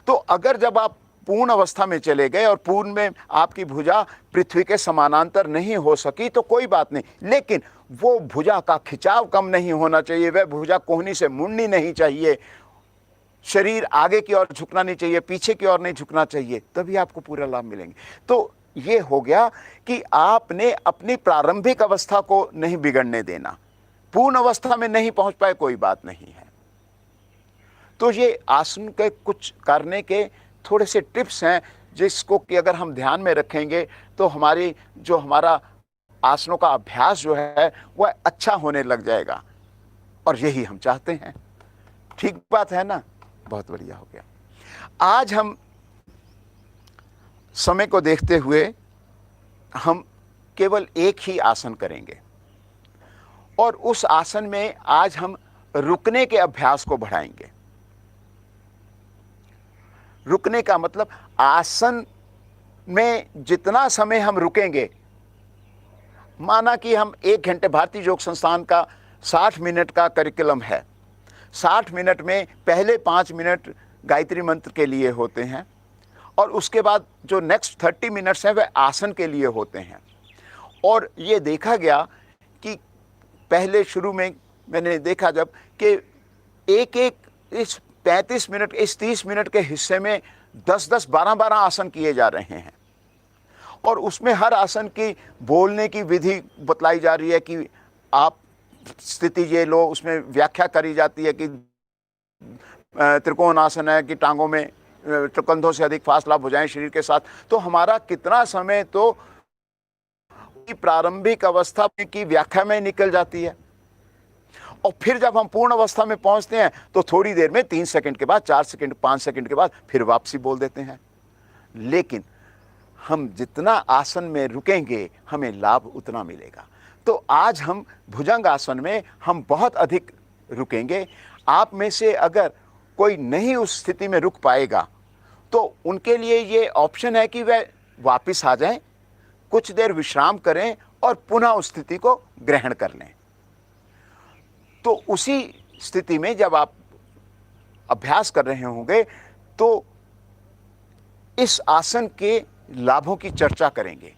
तो अगर जब आप पूर्ण अवस्था में चले गए और पूर्ण में आपकी भुजा पृथ्वी के समानांतर नहीं हो सकी तो कोई बात नहीं, लेकिन वो भुजा का खिंचाव कम नहीं होना चाहिए, वह भुजा कोहनी से मुड़नी नहीं चाहिए, शरीर आगे की ओर झुकना नहीं चाहिए, पीछे की ओर नहीं झुकना चाहिए, तभी आपको पूरा लाभ मिलेंगे। तो ये हो गया कि आपने अपनी प्रारंभिक अवस्था को नहीं बिगड़ने देना। पूर्ण अवस्था में नहीं पहुंच पाए कोई बात नहीं है। तो ये आसन के कुछ करने के थोड़े से टिप्स हैं जिसको कि अगर हम ध्यान में रखेंगे तो हमारा आसनों का अभ्यास जो है वह अच्छा होने लग जाएगा, और यही हम चाहते हैं। ठीक बात है ना? बहुत बढ़िया हो गया। आज हम समय को देखते हुए हम केवल एक ही आसन करेंगे और उस आसन में आज हम रुकने के अभ्यास को बढ़ाएंगे। रुकने का मतलब आसन में जितना समय हम रुकेंगे, माना कि हम 1 घंटे, भारतीय योग संस्थान का 60 मिनट का करिकुलम है, 60 मिनट में पहले 5 मिनट गायत्री मंत्र के लिए होते हैं और उसके बाद जो नेक्स्ट 30 मिनट्स हैं वह आसन के लिए होते हैं। और ये देखा गया कि पहले शुरू में मैंने देखा जब कि एक इस 35 मिनट, इस 30 मिनट के हिस्से में 10-10, 12-12 आसन किए जा रहे हैं और उसमें हर आसन की बोलने की विधि बतलाई जा रही है कि आप स्थिति ये लो, उसमें व्याख्या करी जाती है कि त्रिकोण आसन है कि टांगों में कंधों से अधिक फासला भुजाएं शरीर के साथ। तो हमारा कितना समय तो प्रारंभिक अवस्था की व्याख्या में निकल जाती है और फिर जब हम पूर्ण अवस्था में पहुंचते हैं तो थोड़ी देर में 3 सेकंड के बाद, 4 सेकंड, 5 सेकंड के बाद फिर वापसी बोल देते हैं। लेकिन हम जितना आसन में रुकेंगे हमें लाभ उतना मिलेगा। तो आज हम भुजंग आसन में हम बहुत अधिक रुकेंगे। आप में से अगर कोई नहीं उस स्थिति में रुक पाएगा तो उनके लिए ये ऑप्शन है कि वह वापस आ जाएं, कुछ देर विश्राम करें और पुनः उस स्थिति को ग्रहण कर लें। तो उसी स्थिति में जब आप अभ्यास कर रहे होंगे तो इस आसन के लाभों की चर्चा करेंगे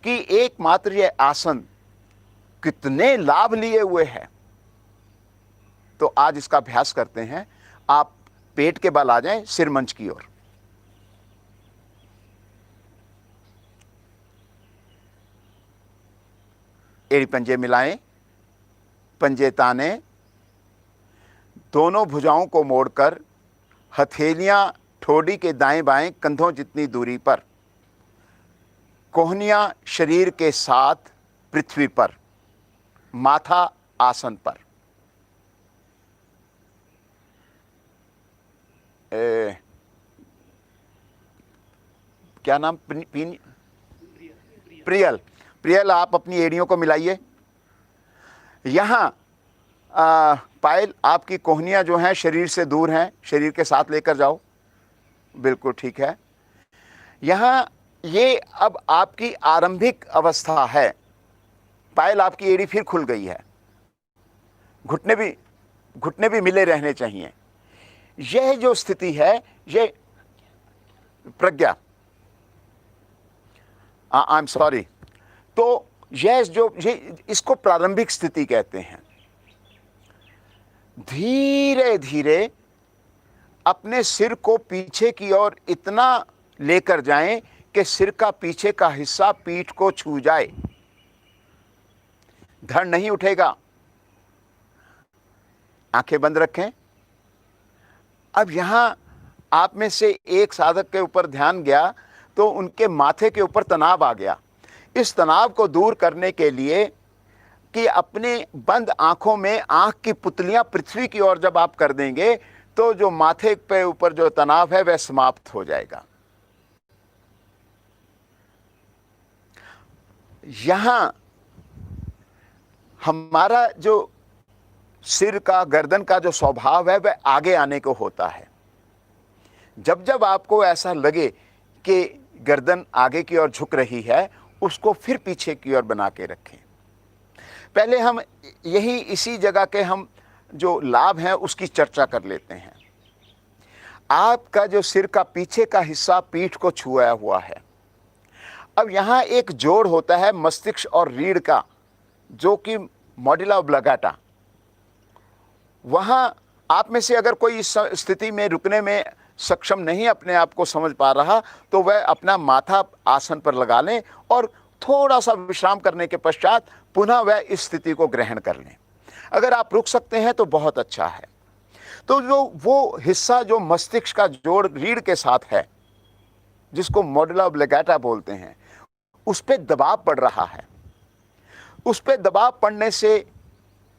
कि एकमात्र यह आसन कितने लाभ लिए हुए है। तो आज इसका अभ्यास करते हैं। आप पेट के बल आ जाएं, सिर मंच की ओर। एड़ी पंजे मिलाएं, पंजे ताने, दोनों भुजाओं को मोड़कर हथेलियां ठोड़ी के दाएं बाएं कंधों जितनी दूरी पर, कोहनियां शरीर के साथ पृथ्वी पर, माथा आसन पर। क्या नाम? प्रियल। प्रियल, आप अपनी एड़ियों को मिलाइए। यहाँ पायल, आपकी कोहनियाँ जो हैं शरीर से दूर हैं, शरीर के साथ लेकर जाओ। बिल्कुल ठीक है। यहाँ ये अब आपकी आरंभिक अवस्था है। पायल, आपकी एड़ी फिर खुल गई है। घुटने भी मिले रहने चाहिए। यह जो स्थिति है, ये प्रज्ञा, आई एम सॉरी, तो ये इसको प्रारंभिक स्थिति कहते हैं। धीरे धीरे अपने सिर को पीछे की ओर इतना लेकर जाएं कि सिर का पीछे का हिस्सा पीठ को छू जाए। धड़ नहीं उठेगा। आंखें बंद रखें। अब यहां आप में से एक साधक के ऊपर ध्यान गया तो उनके माथे के ऊपर तनाव आ गया। इस तनाव को दूर करने के लिए कि अपने बंद आंखों में आंख की पुतलियां पृथ्वी की ओर जब आप कर देंगे तो जो माथे पे ऊपर जो तनाव है वह समाप्त हो जाएगा। यहां हमारा जो सिर का, गर्दन का जो स्वभाव है वह आगे आने को होता है। जब जब आपको ऐसा लगे कि गर्दन आगे की ओर झुक रही है, उसको फिर पीछे की ओर बना के रखें। पहले हम इसी जगह के हम जो लाभ हैं उसकी चर्चा कर लेते हैं। आपका जो सिर का पीछे का हिस्सा पीठ को छुआ हुआ है। अब यहाँ एक जोड़ होता है मस्तिष्क और रीढ़ का, जो कि मॉड्यूला ऑब्लिगाटा। वहाँ आप में से अगर कोई इस स्थिति में रुकने में सक्षम नहीं, अपने आप को समझ पा रहा, तो वह अपना माथा आसन पर लगा लें और थोड़ा सा विश्राम करने के पश्चात पुनः वह इस स्थिति को ग्रहण कर लें। अगर आप रुक सकते हैं तो बहुत अच्छा है। तो जो वो हिस्सा जो मस्तिष्क का जोड़ रीढ़ के साथ है, जिसको मॉड्यूला ऑब्लिगाटा बोलते हैं, उस पर दबाव पड़ रहा है। उस पर दबाव पड़ने से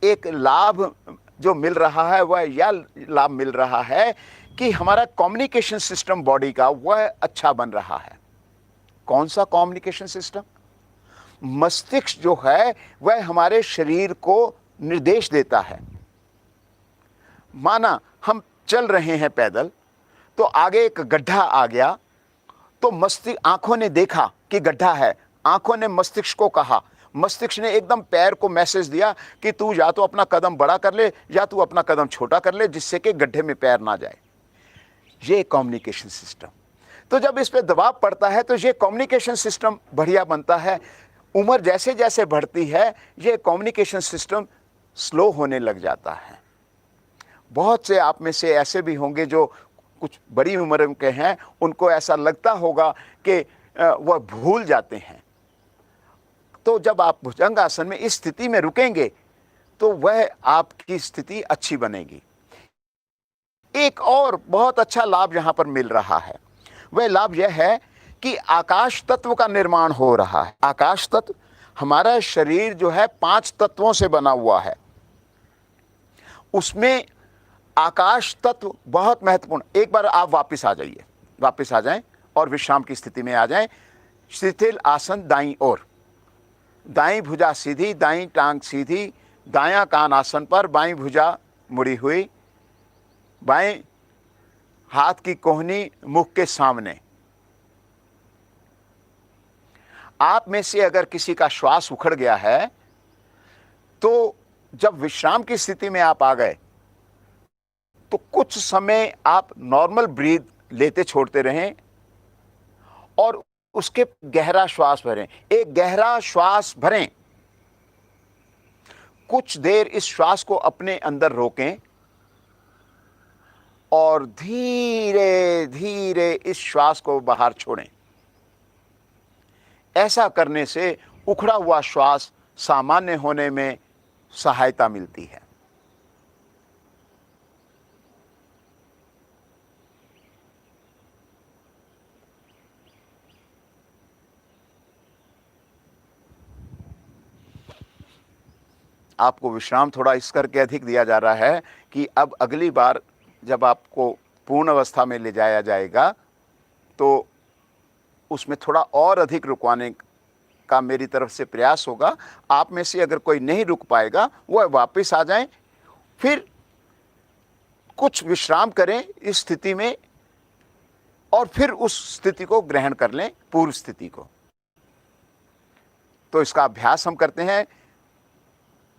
एक लाभ जो मिल रहा है वह यह लाभ मिल रहा है कि हमारा कम्युनिकेशन सिस्टम बॉडी का वह अच्छा बन रहा है। कौन सा कम्युनिकेशन सिस्टम? मस्तिष्क जो है वह हमारे शरीर को निर्देश देता है। माना हम चल रहे हैं पैदल, तो आगे एक गड्ढा आ गया, तो मस्तिष्क, आंखों ने देखा कि गड्ढा है, आंखों ने मस्तिष्क को कहा, मस्तिष्क ने एकदम पैर को मैसेज दिया कि तू या तो अपना कदम बड़ा कर ले या तू अपना कदम छोटा कर ले, जिससे कि गड्ढे में पैर ना जाए। ये कम्युनिकेशन सिस्टम। तो जब इस पे दबाव पड़ता है तो ये कम्युनिकेशन सिस्टम बढ़िया बनता है। उम्र जैसे जैसे बढ़ती है ये कम्युनिकेशन सिस्टम स्लो होने लग जाता है। बहुत से आप में से ऐसे भी होंगे जो कुछ बड़ी उम्र के हैं, उनको ऐसा लगता होगा कि वह भूल जाते हैं। तो जब आप भुजंग आसन में इस स्थिति में रुकेंगे तो वह आपकी स्थिति अच्छी बनेगी। एक और बहुत अच्छा लाभ यहाँ पर मिल रहा है। वह लाभ यह है कि आकाश तत्व का निर्माण हो रहा है। आकाश तत्व, हमारा शरीर जो है 5 तत्वों से बना हुआ है। उसमें आकाश तत्व बहुत महत्वपूर्ण। एक बार आप वापस आ जाएं और विश्राम की स्थिति में आ जाएं। शिथिल आसन दाईं ओर, दाईं भुजा सीधी, दाईं टांग सीधी, दायां कान आसन पर, बाईं भुजा मुड़ी हुई, बाएं हाथ की कोहनी मुख के सामने। आप में से अगर किसी का श्वास उखड़ गया है तो जब विश्राम की स्थिति में आप आ गए तो कुछ समय आप नॉर्मल ब्रीथ लेते छोड़ते रहें और उसके गहरा श्वास भरें। एक गहरा श्वास भरें, कुछ देर इस श्वास को अपने अंदर रोकें और धीरे धीरे इस श्वास को बाहर छोड़ें। ऐसा करने से उखड़ा हुआ श्वास सामान्य होने में सहायता मिलती है। आपको विश्राम थोड़ा इस करके अधिक दिया जा रहा है कि अब अगली बार जब आपको पूर्ण अवस्था में ले जाया जाएगा तो उसमें थोड़ा और अधिक रुकवाने का मेरी तरफ से प्रयास होगा। आप में से अगर कोई नहीं रुक पाएगा वह वापस आ जाएं, फिर कुछ विश्राम करें इस स्थिति में और फिर उस स्थिति को ग्रहण कर लें, पूर्व स्थिति को। तो इसका अभ्यास हम करते हैं।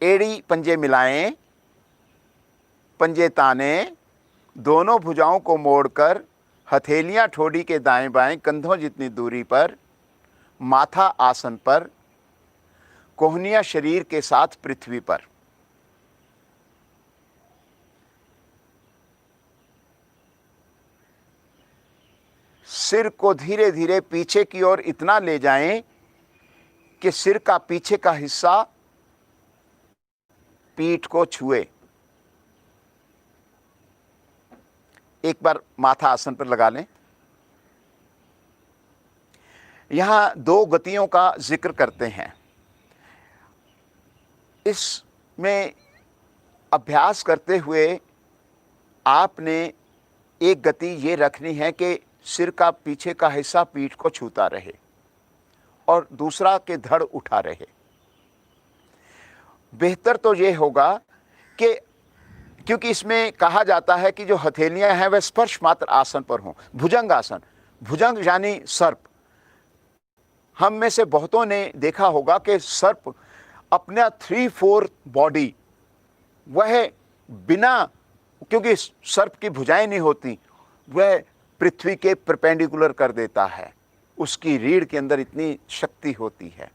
एड़ी पंजे मिलाएं, पंजे ताने, दोनों भुजाओं को मोड़कर हथेलियां ठोड़ी के दाएं बाएं कंधों जितनी दूरी पर, माथा आसन पर, कोहनियां शरीर के साथ पृथ्वी पर। सिर को धीरे धीरे पीछे की ओर इतना ले जाएं कि सिर का पीछे का हिस्सा पीठ को छुए। एक बार माथा आसन पर लगा लें। यहां दो गतियों का जिक्र करते हैं। इसमें अभ्यास करते हुए आपने एक गति ये रखनी है कि सिर का पीछे का हिस्सा पीठ को छूता रहे और दूसरा के धड़ उठा रहे। बेहतर तो ये होगा कि क्योंकि इसमें कहा जाता है कि जो हथेलियां हैं वह स्पर्श मात्र आसन पर हों। भुजंग आसन, भुजंग यानी सर्प। हम में से बहुतों ने देखा होगा कि सर्प अपना 3/4 बॉडी वह बिना, क्योंकि सर्प की भुजाएं नहीं होती, वह पृथ्वी के परपेंडिकुलर कर देता है। उसकी रीढ़ के अंदर इतनी शक्ति होती है।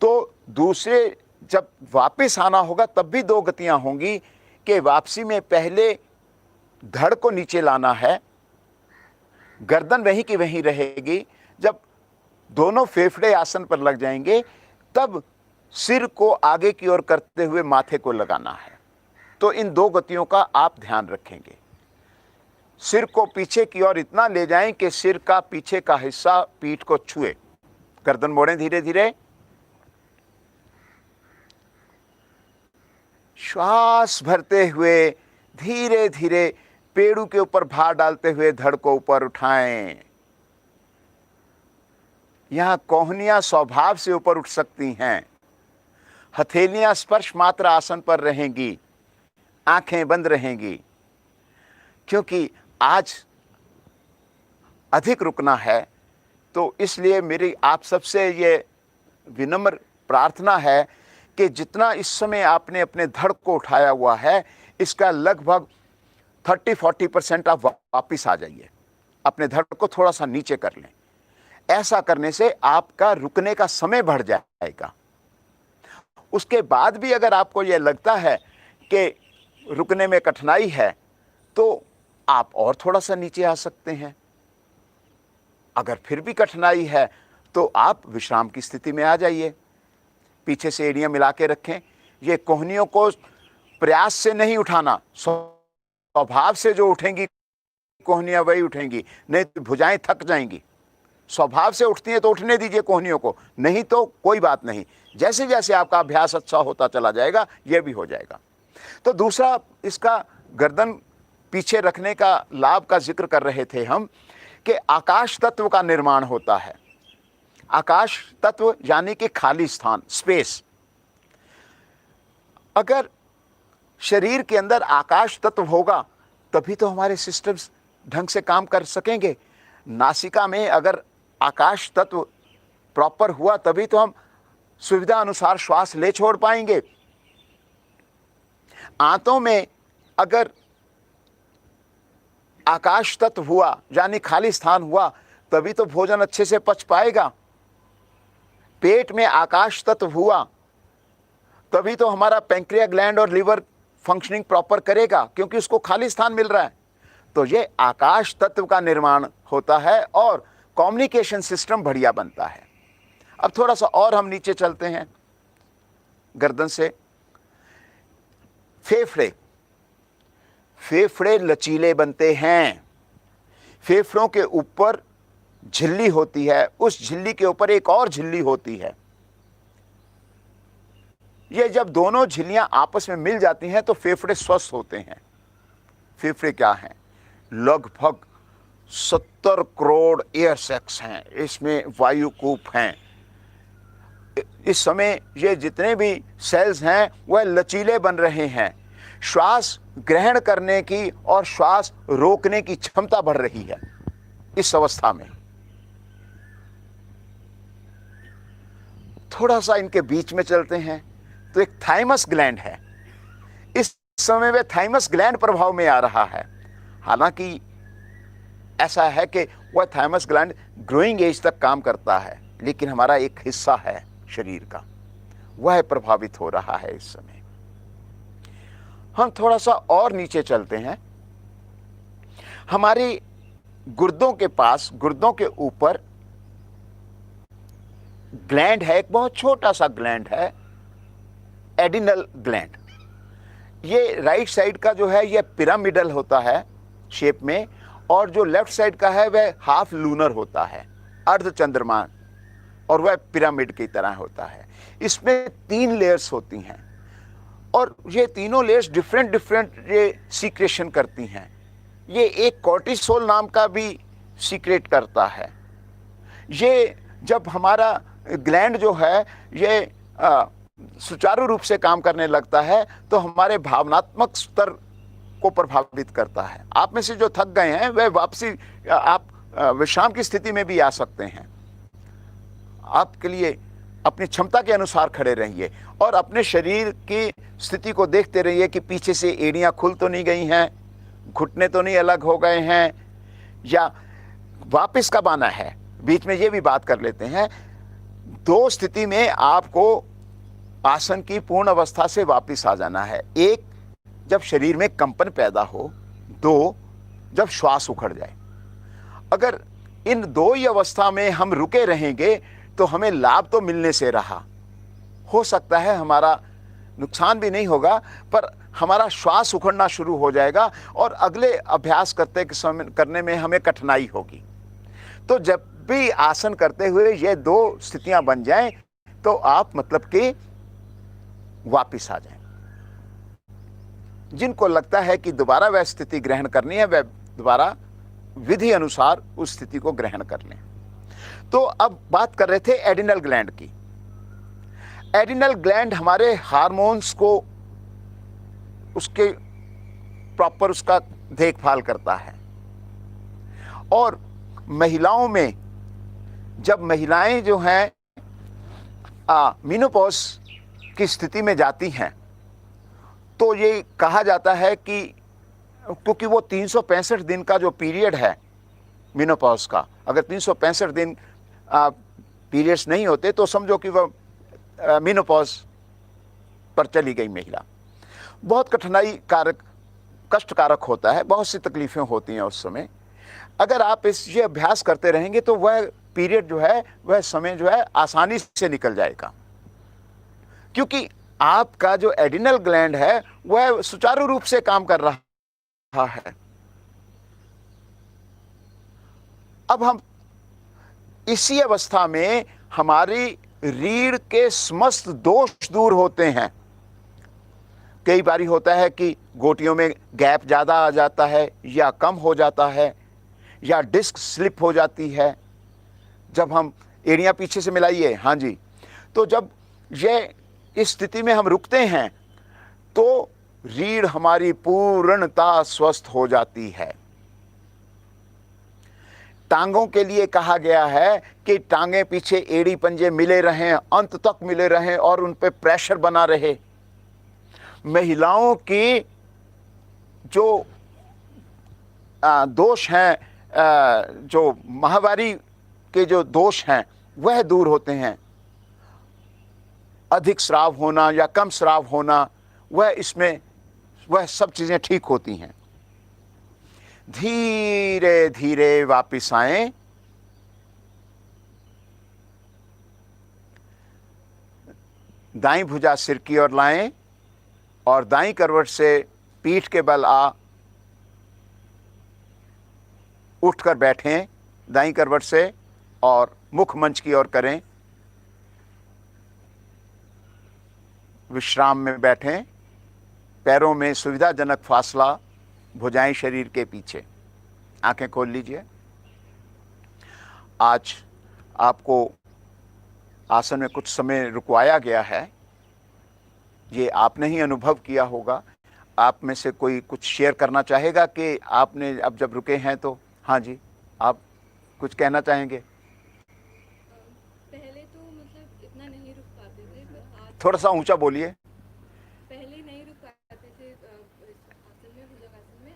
तो दूसरे जब वापस आना होगा तब भी दो गतियां होंगी कि वापसी में पहले धड़ को नीचे लाना है, गर्दन वहीं की वहीं रहेगी। जब दोनों फेफड़े आसन पर लग जाएंगे तब सिर को आगे की ओर करते हुए माथे को लगाना है। तो इन दो गतियों का आप ध्यान रखेंगे। सिर को पीछे की ओर इतना ले जाएं कि सिर का पीछे का हिस्सा पीठ को छुए। गर्दन मोड़ें धीरे धीरे। श्वास भरते हुए धीरे धीरे पेड़ों के ऊपर भार डालते हुए धड़ को ऊपर उठाएं। यहां कोहनियां स्वभाव से ऊपर उठ सकती हैं। हथेलियां स्पर्श मात्र आसन पर रहेंगी, आंखें बंद रहेंगी। क्योंकि आज अधिक रुकना है तो इसलिए मेरी आप सबसे ये विनम्र प्रार्थना है कि जितना इस समय आपने अपने धड़ को उठाया हुआ है इसका लगभग 30-40% आप वापिस आ जाइए। अपने धड़ को थोड़ा सा नीचे कर लें। ऐसा करने से आपका रुकने का समय बढ़ जाएगा। उसके बाद भी अगर आपको यह लगता है कि रुकने में कठिनाई है तो आप और थोड़ा सा नीचे आ सकते हैं। अगर फिर भी कठिनाई है तो आप विश्राम की स्थिति में आ जाइए। पीछे से एड़ियां मिला के रखें। ये कोहनियों को प्रयास से नहीं उठाना, स्वभाव से जो उठेंगी कोहनियां वही उठेंगी, नहीं तो भुजाएं थक जाएंगी। स्वभाव से उठती हैं तो उठने दीजिए कोहनियों को, नहीं तो कोई बात नहीं। जैसे जैसे आपका अभ्यास अच्छा होता चला जाएगा ये भी हो जाएगा। तो दूसरा, इसका गर्दन पीछे रखने का लाभ का जिक्र कर रहे थे हम कि आकाश तत्व का निर्माण होता है। आकाश तत्व यानी कि खाली स्थान, स्पेस। अगर शरीर के अंदर आकाश तत्व होगा तभी तो हमारे सिस्टम्स ढंग से काम कर सकेंगे। नासिका में अगर आकाश तत्व प्रॉपर हुआ तभी तो हम सुविधा अनुसार श्वास ले छोड़ पाएंगे। आंतों में अगर आकाश तत्व हुआ यानी खाली स्थान हुआ तभी तो भोजन अच्छे से पच पाएगा। पेट में आकाश तत्व हुआ तभी तो हमारा पैंक्रिया ग्लैंड और लीवर फंक्शनिंग प्रॉपर करेगा, क्योंकि उसको खाली स्थान मिल रहा है। तो ये आकाश तत्व का निर्माण होता है और कम्युनिकेशन सिस्टम बढ़िया बनता है। अब थोड़ा सा और हम नीचे चलते हैं गर्दन से। फेफड़े, फेफड़े लचीले बनते हैं। फेफड़ों के ऊपर झिल्ली होती है, उस झिल्ली के ऊपर एक और झिल्ली होती है। ये जब दोनों झिल्लियां आपस में मिल जाती हैं तो फेफड़े स्वस्थ होते हैं। फेफड़े क्या हैं? लगभग 70 करोड़ एयर सैक्स हैं, इसमें वायुकूप हैं। इस समय ये जितने भी सेल्स हैं वह लचीले बन रहे हैं। श्वास ग्रहण करने की और श्वास रोकने की क्षमता बढ़ रही है इस अवस्था में। थोड़ा सा इनके बीच में चलते हैं तो एक थाइमस ग्लैंड है। इस समय वह थाइमस ग्लैंड प्रभाव में आ रहा है। हालांकि ऐसा है कि वह थाइमस ग्लैंड ग्रोइंग एज तक काम करता है, लेकिन हमारा एक हिस्सा है शरीर का, वह प्रभावित हो रहा है इस समय। हम थोड़ा सा और नीचे चलते हैं। हमारी गुर्दों के पास, गुर्दों के ऊपर ग्लैंड है, एक बहुत छोटा सा ग्लैंड है, एडिनल ग्लैंड। ये राइट साइड का जो है ये पिरामिडल होता है शेप में, और जो लेफ्ट साइड का है वह हाफ लूनर होता है, अर्ध चंद्रमा, और वह पिरामिड की तरह होता है। इसमें 3 लेयर्स होती हैं और ये तीनों लेयर्स डिफरेंट ये सीक्रेशन करती हैं। ये एक कॉर्टिसोल नाम का भी सीक्रेट करता है। ये जब हमारा ग्लैंड जो है ये सुचारू रूप से काम करने लगता है तो हमारे भावनात्मक स्तर को प्रभावित करता है। आप में से जो थक गए हैं वह वापसी आप विश्राम की स्थिति में भी आ सकते हैं। आपके लिए अपनी क्षमता के अनुसार खड़े रहिए और अपने शरीर की स्थिति को देखते रहिए कि पीछे से एड़ियां खुल तो नहीं गई हैं, घुटने तो नहीं अलग हो गए हैं, या वापस कब आना है। बीच में ये भी बात कर लेते हैं। 2 स्थिति में आपको आसन की पूर्ण अवस्था से वापस आ जाना है। एक, जब शरीर में कंपन पैदा हो। 2, जब श्वास उखड़ जाए। अगर इन 2 ही अवस्था में हम रुके रहेंगे तो हमें लाभ तो मिलने से रहा, हो सकता है हमारा नुकसान भी नहीं होगा, पर हमारा श्वास उखड़ना शुरू हो जाएगा और अगले अभ्यास करने में हमें कठिनाई होगी। तो जब भी आसन करते हुए ये 2 स्थितियां बन जाएं तो आप मतलब कि वापिस आ जाएं। जिनको लगता है कि दोबारा वह स्थिति ग्रहण करनी है, वह दोबारा विधि अनुसार उस स्थिति को ग्रहण कर लें। तो अब बात कर रहे थे एडिनल ग्लैंड की। एडिनल ग्लैंड हमारे हार्मोन्स को उसके प्रॉपर उसका देखभाल करता है। और महिलाओं में, जब महिलाएं जो हैं मेनोपॉज की स्थिति में जाती हैं तो ये कहा जाता है कि क्योंकि वो 365 दिन का जो पीरियड है मेनोपॉज का, अगर 365 दिन पीरियड्स नहीं होते तो समझो कि वह मेनोपॉज पर चली गई महिला। बहुत कठिनाई कारक, कष्टकारक होता है, बहुत सी तकलीफें होती हैं उस समय। अगर आप ये अभ्यास करते रहेंगे तो वह पीरियड जो है, वह समय जो है आसानी से निकल जाएगा, क्योंकि आपका जो एडिनल ग्लैंड है वह सुचारू रूप से काम कर रहा है। अब हम इसी अवस्था में हमारी रीढ़ के समस्त दोष दूर होते हैं कई बारी होता है कि गोटियों में गैप ज़्यादा आ जाता है या कम हो जाता है या डिस्क स्लिप हो जाती है। जब हम एड़ियाँ पीछे से मिलाइए, हाँ जी, तो जब ये इस स्थिति में हम रुकते हैं तो रीढ़ हमारी पूर्णतः स्वस्थ हो जाती है। टांगों के लिए कहा गया है कि टांगें पीछे एड़ी पंजे मिले रहें, अंत तक मिले रहें और उन पे प्रेशर बना रहे। महिलाओं की जो दोष हैं, जो माहवारी के जो दोष हैं वह दूर होते हैं। अधिक स्राव होना या कम स्राव होना, वह सब चीज़ें ठीक होती हैं। धीरे धीरे वापिस आएं। दाईं भुजा सिर की ओर लाएं और दाईं करवट से पीठ के बल उठकर बैठें दाईं करवट से और मुख मंच की ओर करें। विश्राम में बैठें। पैरों में सुविधाजनक फासला, भुजाएं शरीर के पीछे। आंखें खोल लीजिए। आज आपको आसन में कुछ समय रुकवाया गया है, ये आपने ही अनुभव किया होगा। आप में से कोई कुछ शेयर करना चाहेगा कि आपने अब जब रुके हैं तो? हाँ जी, आप कुछ कहना चाहेंगे? पहले तो मतलब इतना नहीं रुक पाते थे, पर आज थोड़ा सा ऊंचा बोलिए। पहले नहीं रुक पाते थे आसन में, भुजंगासन में।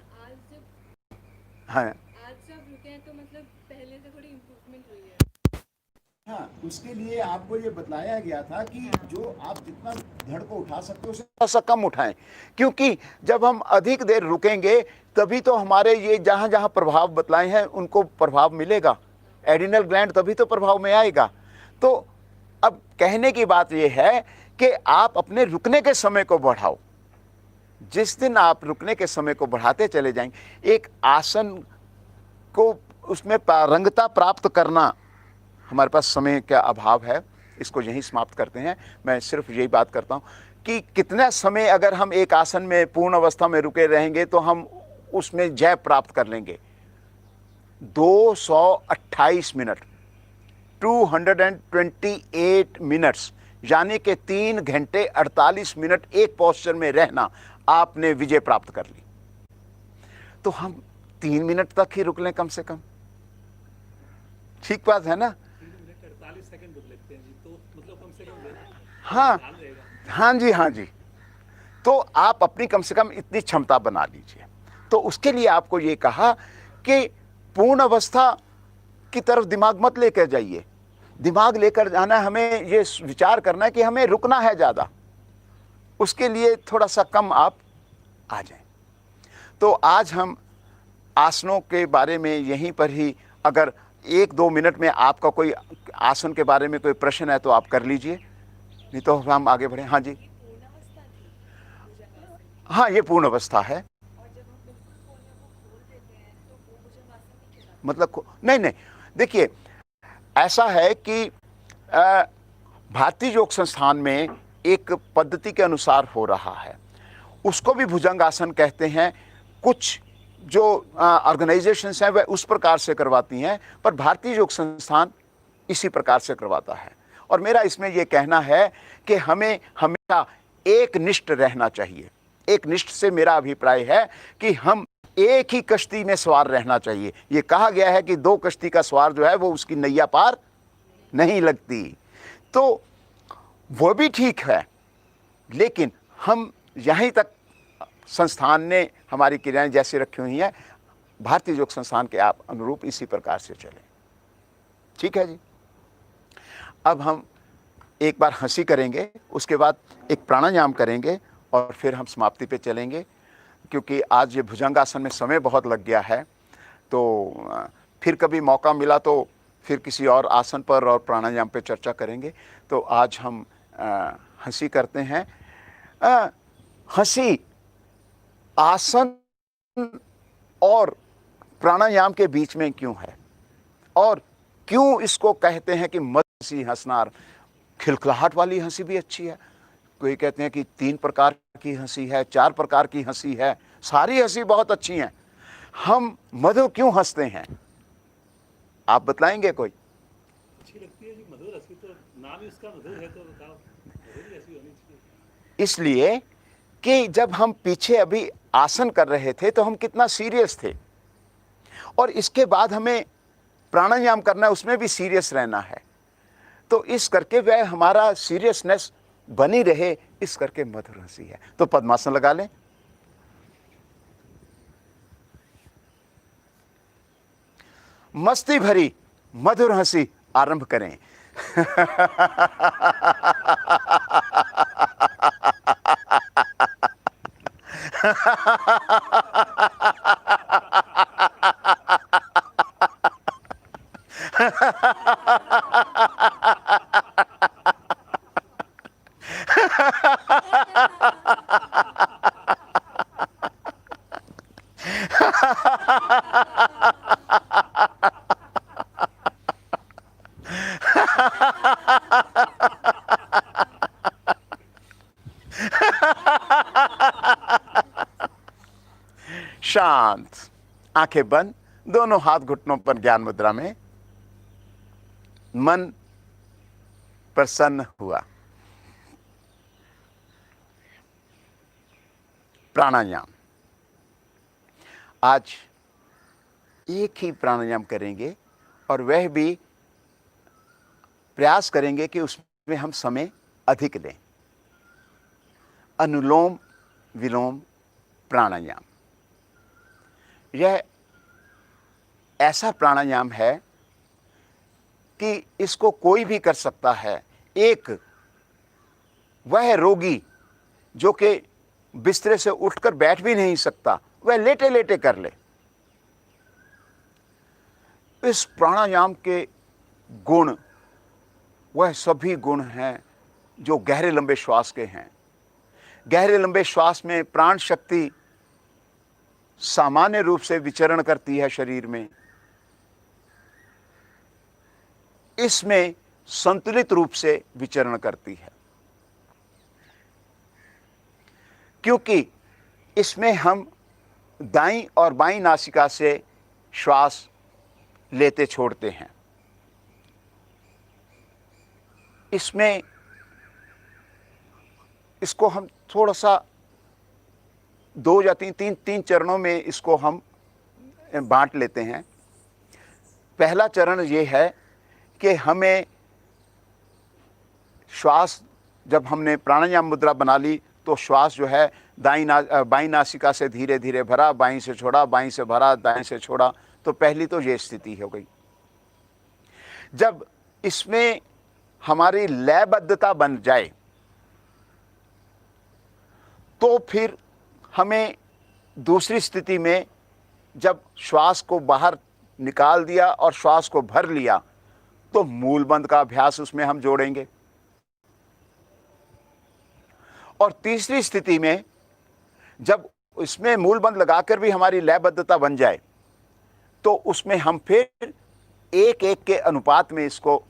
हाँ, आज जब रुके हैं तो मतलब पहले से थोड़ी इम्प्रूवमेंट हुई है। हाँ, उसके लिए आपको ये बताया गया था कि जो आप जितना धड़ को उठा सकते हो उसे थोड़ा सा कम उठाएं, क्योंकि जब हम अधिक देर रुकेंगे तभी तो हमारे ये जहाँ जहाँ प्रभाव बतलाए हैं उनको प्रभाव मिलेगा। एडिनल ग्लैंड तभी तो प्रभाव में आएगा। तो अब कहने की बात ये है कि आप अपने रुकने के समय को बढ़ाओ। जिस दिन आप रुकने के समय को बढ़ाते चले जाएंगे, एक आसन को उसमें पारंगता प्राप्त करना, हमारे पास समय का अभाव है, इसको यहीं समाप्त करते हैं। मैं सिर्फ यही बात करता हूँ कि कितना समय अगर हम एक आसन में पूर्ण अवस्था में रुके रहेंगे तो हम उसमें जय प्राप्त कर लेंगे। 228 मिनट, 228 मिनट्स, यानी कि 3 घंटे 48 मिनट एक पोस्चर में रहना, आपने विजय प्राप्त कर ली। तो हम 3 मिनट तक ही रुक लें कम से कम। ठीक बात है ना? 3 मिनट 48 सेकंड रुक लेते हैं जी, तो मतलब कम से कम हाँ, हाँ जी, हाँ जी। तो आप अपनी कम से कम इतनी क्षमता बना लीजिए। तो उसके लिए आपको ये कहा कि पूर्ण अवस्था की तरफ दिमाग मत लेकर जाइए। दिमाग लेकर जाना, हमें ये विचार करना है कि हमें रुकना है ज़्यादा, उसके लिए थोड़ा सा कम आप आ जाएं। तो आज हम आसनों के बारे में यहीं पर ही, अगर 1-2 मिनट में आपका कोई आसन के बारे में कोई प्रश्न है तो आप कर लीजिए, नहीं तो हम आगे बढ़ें। हाँ जी, हाँ, ये पूर्ण अवस्था है। मतलब नहीं, देखिए ऐसा है कि भारतीय योग संस्थान में एक पद्धति के अनुसार हो रहा है, उसको भी भुजंगासन कहते हैं। कुछ जो ऑर्गेनाइजेशंस हैं वह उस प्रकार से करवाती हैं, पर भारतीय योग संस्थान इसी प्रकार से करवाता है। और मेरा इसमें यह कहना है कि हमें हमेशा एक निष्ठ रहना चाहिए। एक निष्ठ से मेरा अभिप्राय है कि हम एक ही कश्ती में सवार रहना चाहिए। ये कहा गया है कि 2 कश्ती का सवार जो है वो उसकी नैया पार नहीं लगती। तो वो भी ठीक है, लेकिन हम यहीं तक संस्थान ने हमारी क्रियाएं जैसी रखी हुई हैं, भारतीय योग संस्थान के आप अनुरूप इसी प्रकार से चलें। ठीक है जी। अब हम एक बार हंसी करेंगे, उसके बाद एक प्राणायाम करेंगे और फिर हम समाप्ति पे चलेंगे, क्योंकि आज ये भुजंगासन में समय बहुत लग गया है। तो फिर कभी मौका मिला तो फिर किसी और आसन पर और प्राणायाम पे चर्चा करेंगे। तो आज हम हंसी करते हैं। हंसी आसन और प्राणायाम के बीच में क्यों है, और क्यों इसको कहते हैं कि मत हंसी हंसना? खिलखिलाहट वाली हंसी भी अच्छी है, कोई कहते हैं कि 3 प्रकार की हंसी है, 4 प्रकार की हंसी है, सारी हंसी बहुत अच्छी हैं। हम मधुर क्यों हंसते हैं, आप बतलाएंगे कोई? अच्छी लगती है जी मधुर हंसी, तो नाम ही उसका मधुर है, तो बताओ मधुर ही हंसी होनी चाहिए। इसलिए कि जब हम पीछे अभी आसन कर रहे थे तो हम कितना सीरियस थे, और इसके बाद हमें प्राणायाम करना है, उसमें भी सीरियस रहना है। तो इस करके वह हमारा सीरियसनेस बनी रहे, इस करके मधुर हंसी है। तो पद्मासन लगा लें। मस्ती भरी मधुर हंसी आरंभ करें। शांत, आंखें बंद, दोनों हाथ घुटनों पर ज्ञान मुद्रा में। मन प्रसन्न हुआ। प्राणायाम, आज एक ही प्राणायाम करेंगे, और वह भी प्रयास करेंगे कि उसमें हम समय अधिक लें। अनुलोम विलोम प्राणायाम, यह ऐसा प्राणायाम है कि इसको कोई भी कर सकता है। एक वह रोगी जो कि बिस्तरे से उठकर बैठ भी नहीं सकता, वह लेटे लेटे कर ले। इस प्राणायाम के गुण वह सभी गुण हैं जो गहरे लंबे श्वास के हैं। गहरे लंबे श्वास में प्राण शक्ति सामान्य रूप से विचरण करती है शरीर में। इसमें संतुलित रूप से विचरण करती है, क्योंकि इसमें हम दाईं और बाईं नासिका से श्वास लेते छोड़ते हैं। इसमें इसको हम थोड़ा सा 2 या 3 चरणों में इसको हम बांट लेते हैं। पहला चरण ये है कि हमें श्वास, जब हमने प्राणायाम मुद्रा बना ली तो श्वास जो है बाईं नासिका से धीरे धीरे भरा, बाईं से छोड़ा, बाईं से भरा, दाएं से छोड़ा। तो पहली तो ये स्थिति हो गई। जब इसमें हमारी लयबद्धता बन जाए तो फिर हमें दूसरी स्थिति में, जब श्वास को बाहर निकाल दिया और श्वास को भर लिया, तो मूल बंद का अभ्यास उसमें हम जोड़ेंगे। और तीसरी स्थिति में जब इसमें मूल बंद लगाकर भी हमारी लयबद्धता बन जाए, तो उसमें हम फिर 1:1 के अनुपात में इसको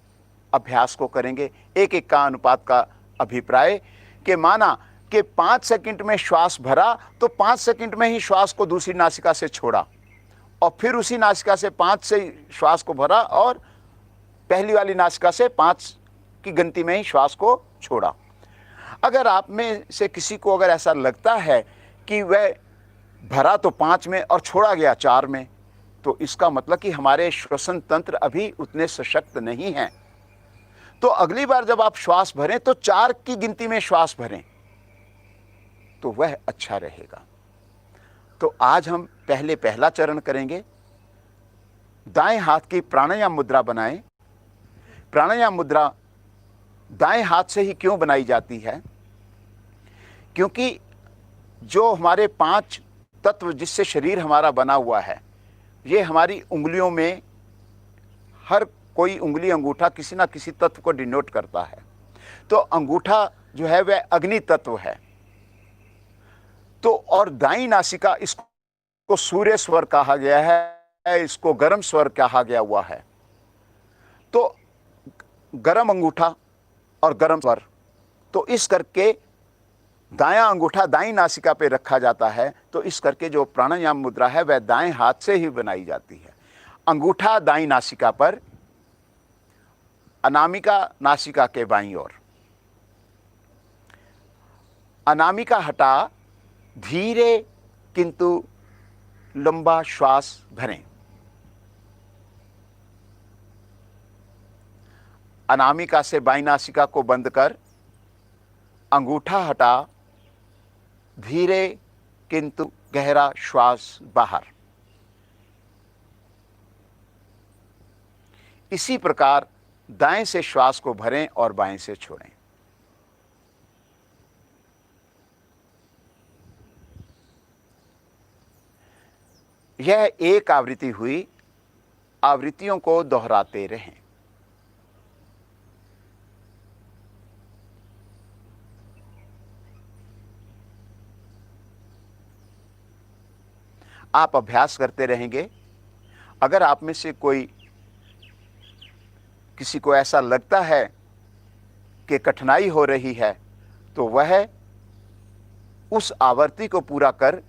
अभ्यास को करेंगे। 1:1 का अनुपात का अभिप्राय कि माना कि 5 सेकंड में श्वास भरा तो 5 सेकंड में ही श्वास को दूसरी नासिका से छोड़ा, और फिर उसी नासिका से 5 से श्वास को भरा, और पहली वाली नासिका से 5 की गिनती में ही श्वास को छोड़ा। अगर आप में से किसी को अगर ऐसा लगता है कि वह भरा तो 5 में और छोड़ा गया 4 में, तो इसका मतलब कि हमारे श्वसन तंत्र अभी उतने सशक्त नहीं हैं। तो अगली बार जब आप श्वास भरें तो 4 की गिनती में श्वास भरें, तो वह अच्छा रहेगा। तो आज हम पहले पहला चरण करेंगे। दाएं हाथ की प्राणायाम मुद्रा बनाएं। प्राणायाम मुद्रा दाएं हाथ से ही क्यों बनाई जाती है? क्योंकि जो हमारे 5 तत्व जिससे शरीर हमारा बना हुआ है, ये हमारी उंगलियों में, हर कोई उंगली अंगूठा किसी ना किसी तत्व को डिनोट करता है। तो अंगूठा जो है वह अग्नि तत्व है। तो और दाईं नासिका, इसको सूर्य स्वर कहा गया है, इसको गर्म स्वर कहा गया हुआ है। तो गर्म अंगूठा और गर्म स्वर, तो इस करके दायां अंगूठा दाईं नासिका पे रखा जाता है, तो इस करके जो प्राणायाम मुद्रा है वह दाएं हाथ से ही बनाई जाती है। अंगूठा दाईं नासिका पर, अनामिका नासिका के बाईं ओर। अनामिका हटा धीरे किंतु लंबा श्वास भरें। अनामिका से बाईं नासिका को बंद कर अंगूठा हटा धीरे किंतु गहरा श्वास बाहर। इसी प्रकार दाएं से श्वास को भरें और बाएं से छोड़ें। यह एक आवृत्ति हुई, आवृत्तियों को दोहराते रहें। आप अभ्यास करते रहेंगे। अगर आप में से कोई किसी को ऐसा लगता है कि कठिनाई हो रही है, तो वह उस आवृत्ति को पूरा कर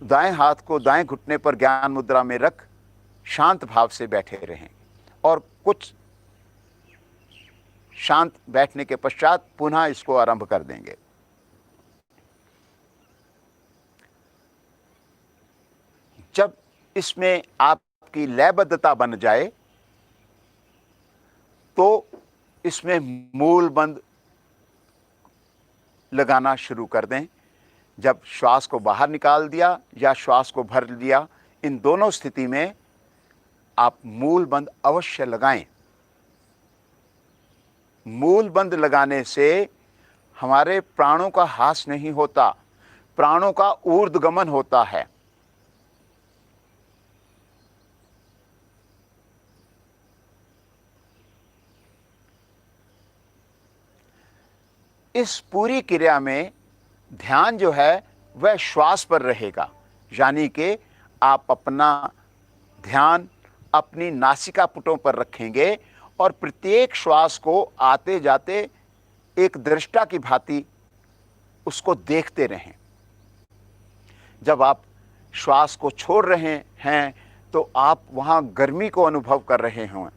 दाएं हाथ को दाएं घुटने पर ज्ञान मुद्रा में रख शांत भाव से बैठे रहें और कुछ शांत बैठने के पश्चात पुनः इसको आरंभ कर देंगे। जब इसमें आपकी लयबद्धता बन जाए तो इसमें मूल बंद लगाना शुरू कर दें। जब श्वास को बाहर निकाल दिया या श्वास को भर लिया, इन दोनों स्थिति में आप मूल बंद अवश्य लगाएं। मूल बंद लगाने से हमारे प्राणों का ह्रास नहीं होता, प्राणों का ऊर्ध्वगमन होता है। इस पूरी क्रिया में ध्यान जो है वह श्वास पर रहेगा, यानी कि आप अपना ध्यान अपनी नासिका पुटों पर रखेंगे और प्रत्येक श्वास को आते जाते एक दृष्टा की भांति उसको देखते रहें। जब आप श्वास को छोड़ रहे हैं तो आप वहाँ गर्मी को अनुभव कर रहे हों,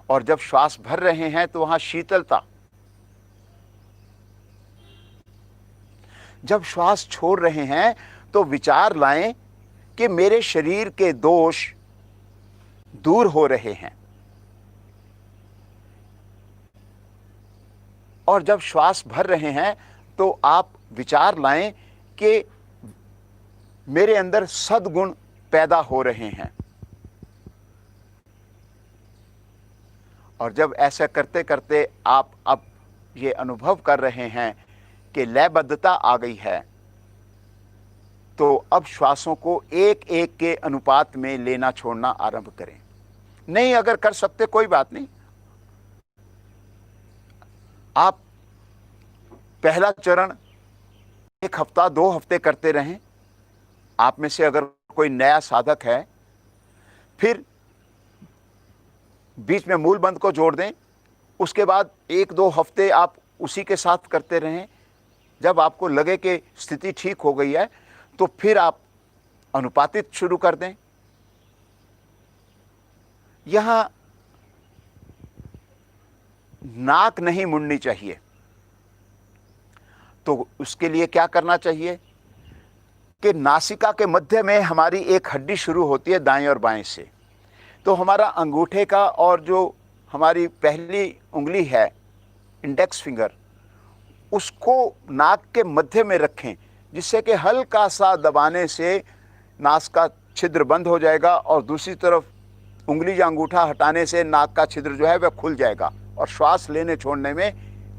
और जब श्वास भर रहे हैं तो वहाँ शीतलता। जब श्वास छोड़ रहे हैं तो विचार लाएं कि मेरे शरीर के दोष दूर हो रहे हैं, और जब श्वास भर रहे हैं तो आप विचार लाएं कि मेरे अंदर सद्गुण पैदा हो रहे हैं। और जब ऐसा करते करते आप अब ये अनुभव कर रहे हैं कि लयबद्धता आ गई है, तो अब श्वासों को एक एक के अनुपात में लेना छोड़ना आरंभ करें। नहीं अगर कर सकते कोई बात नहीं, आप पहला चरण 1 हफ्ता 2 हफ्ते करते रहें। आप में से अगर कोई नया साधक है, फिर बीच में मूल बंद को जोड़ दें। उसके बाद 1-2 हफ्ते आप उसी के साथ करते रहें। जब आपको लगे कि स्थिति ठीक हो गई है तो फिर आप अनुपातित शुरू कर दें। यहां नाक नहीं मुड़नी चाहिए, तो उसके लिए क्या करना चाहिए कि नासिका के मध्य में हमारी एक हड्डी शुरू होती है दाएं और बाएं से। तो हमारा अंगूठे का और जो हमारी पहली उंगली है इंडेक्स फिंगर, उसको नाक के मध्य में रखें, जिससे कि हल्का सा दबाने से नाक का छिद्र बंद हो जाएगा और दूसरी तरफ उंगली या अंगूठा हटाने से नाक का छिद्र जो है वह खुल जाएगा और श्वास लेने छोड़ने में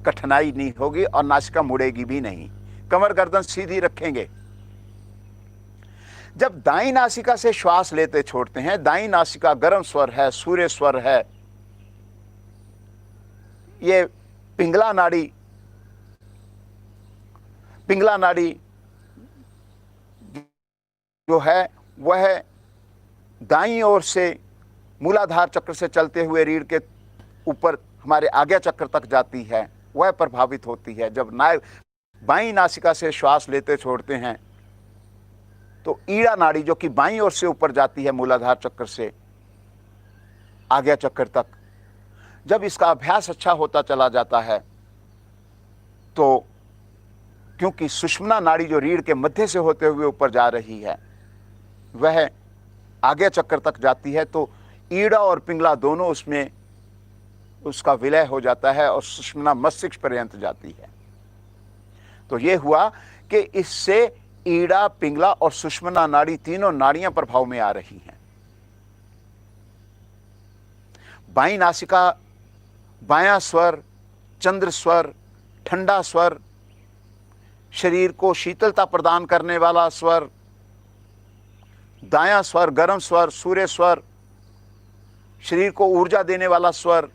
कठिनाई नहीं होगी और नासिका मुड़ेगी भी नहीं। कमर गर्दन सीधी रखेंगे। जब दाईं नासिका से श्वास लेते छोड़ते हैं, दाईं नासिका गर्म स्वर है, सूर्य स्वर है, ये पिंगला नाड़ी जो है वह दाईं ओर से मूलाधार चक्र से चलते हुए रीढ़ के ऊपर हमारे आज्ञा चक्र तक जाती है, वह प्रभावित होती है। जब बाईं नासिका से श्वास लेते छोड़ते हैं तो ईड़ा नाड़ी जो कि बाईं ओर से ऊपर जाती है मूलाधार चक्र से आज्ञा चक्र तक, जब इसका अभ्यास अच्छा होता चला जाता है तो क्योंकि सुषुम्ना नाड़ी जो रीढ़ के मध्य से होते हुए ऊपर जा रही है वह आज्ञा चक्र तक जाती है, तो ईड़ा और पिंगला दोनों उसमें उसका विलय हो जाता है और सुषुम्ना मस्तिष्क पर्यंत जाती है। तो यह हुआ कि इससे ईड़ा, पिंगला और सुषुम्ना नाड़ी तीनों नाड़ियां प्रभाव में आ रही हैं। बाईं नासिका, बायां स्वर, चंद्र स्वर, ठंडा स्वर, शरीर को शीतलता प्रदान करने वाला स्वर, दायां स्वर गर्म स्वर, सूर्य स्वर, शरीर को ऊर्जा देने वाला स्वर,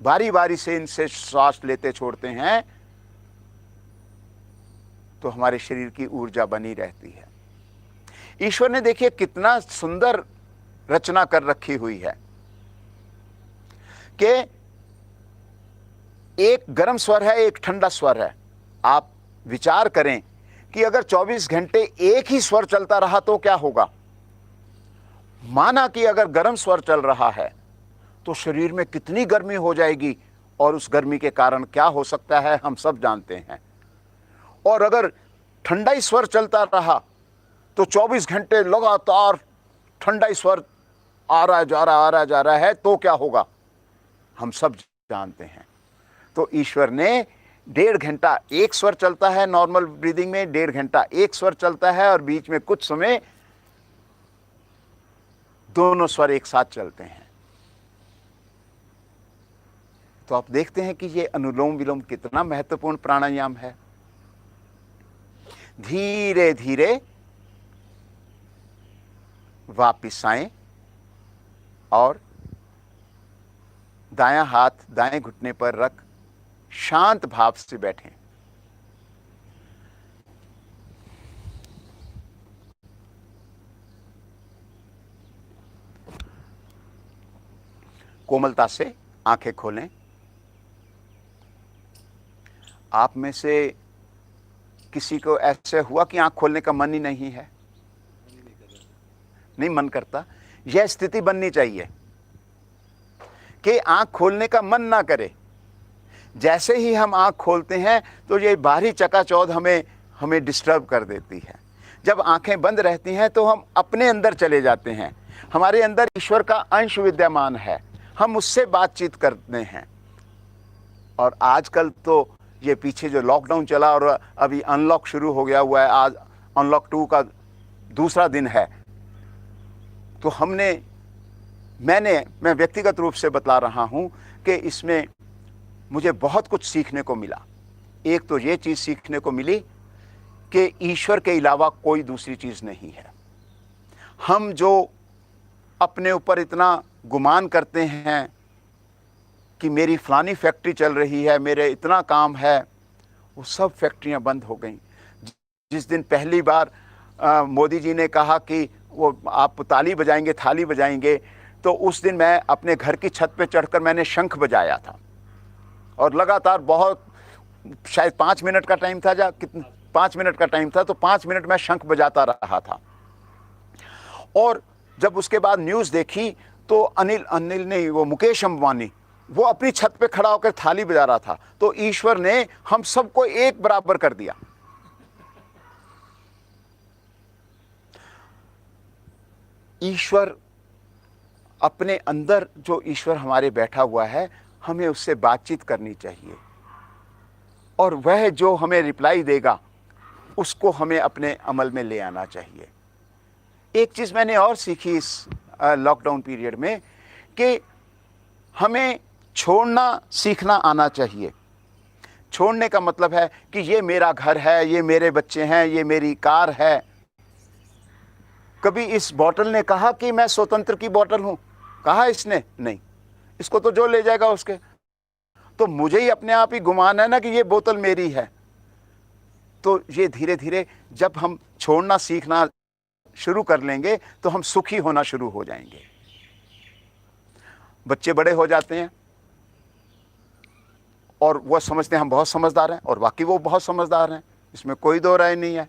बारी बारी से इनसे श्वास लेते छोड़ते हैं तो हमारे शरीर की ऊर्जा बनी रहती है। ईश्वर ने देखिए कितना सुंदर रचना कर रखी हुई है कि एक गर्म स्वर है, एक ठंडा स्वर है। आप विचार करें कि अगर 24 घंटे एक ही स्वर चलता रहा तो क्या होगा। माना कि अगर गर्म स्वर चल रहा है तो शरीर में कितनी गर्मी हो जाएगी और उस गर्मी के कारण क्या हो सकता है हम सब जानते हैं। और अगर ठंडा ही स्वर चलता रहा तो 24 घंटे लगातार ठंडा ही स्वर आ रहा जा रहा है तो क्या होगा हम सब जानते हैं। तो ईश्वर ने 1.5 घंटा एक स्वर चलता है, नॉर्मल ब्रीदिंग में 1.5 घंटा एक स्वर चलता है और बीच में कुछ समय दोनों स्वर एक साथ चलते हैं। तो आप देखते हैं कि ये अनुलोम विलोम कितना महत्वपूर्ण प्राणायाम है। धीरे धीरे वापिस आएं और दायां हाथ दाएं घुटने पर रख शांत भाव से बैठें। कोमलता से आंखें खोलें। आप में से किसी को ऐसे हुआ कि आंख खोलने का मन ही नहीं है? नहीं मन करता। यह स्थिति बननी चाहिए कि आंख खोलने का मन ना करे। जैसे ही हम आंख खोलते हैं तो ये बाहरी चकाचौंध हमें डिस्टर्ब कर देती है। जब आंखें बंद रहती हैं तो हम अपने अंदर चले जाते हैं। हमारे अंदर ईश्वर का अंश विद्यमान है, हम उससे बातचीत करते हैं। और आजकल तो ये पीछे जो लॉकडाउन चला और अभी अनलॉक शुरू हो गया हुआ है, आज अनलॉक 2 का दूसरा दिन है, तो मैं व्यक्तिगत रूप से बता रहा हूं कि इसमें मुझे बहुत कुछ सीखने को मिला। एक तो ये चीज़ सीखने को मिली कि ईश्वर के अलावा कोई दूसरी चीज़ नहीं है। हम जो अपने ऊपर इतना गुमान करते हैं कि मेरी फलानी फैक्ट्री चल रही है, मेरे इतना काम है, वो सब फैक्ट्रियां बंद हो गई। जिस दिन पहली बार मोदी जी ने कहा कि वो आप ताली बजाएंगे, थाली बजाएंगे, तो उस दिन मैं अपने घर की छत पे चढ़कर मैंने शंख बजाया था और लगातार बहुत, शायद 5 मिनट का टाइम था, 5 मिनट का टाइम था, तो 5 मिनट मैं शंख बजाता रहा था। और जब उसके बाद न्यूज़ देखी तो अनिल नहीं, वो मुकेश अंबानी, वो अपनी छत पे खड़ा होकर थाली बजा रहा था। तो ईश्वर ने हम सबको एक बराबर कर दिया। ईश्वर अपने अंदर, जो ईश्वर हमारे बैठा हुआ है, हमें उससे बातचीत करनी चाहिए और वह जो हमें रिप्लाई देगा उसको हमें अपने अमल में ले आना चाहिए। एक चीज़ मैंने और सीखी इस लॉकडाउन पीरियड में कि हमें छोड़ना सीखना आना चाहिए। छोड़ने का मतलब है कि ये मेरा घर है, ये मेरे बच्चे हैं, ये मेरी कार है। कभी इस बॉटल ने कहा कि मैं स्वतंत्र की बॉटल हूं? कहा इसने? नहीं। इसको तो जो ले जाएगा उसके। तो मुझे ही अपने आप ही गुमान है ना कि ये बोतल मेरी है। तो ये धीरे धीरे जब हम छोड़ना सीखना शुरू कर लेंगे तो हम सुखी होना शुरू हो जाएंगे। बच्चे बड़े हो जाते हैं और वह समझते हैं हम बहुत समझदार हैं, और वाकई वो बहुत समझदार हैं, इसमें कोई दो राय नहीं है।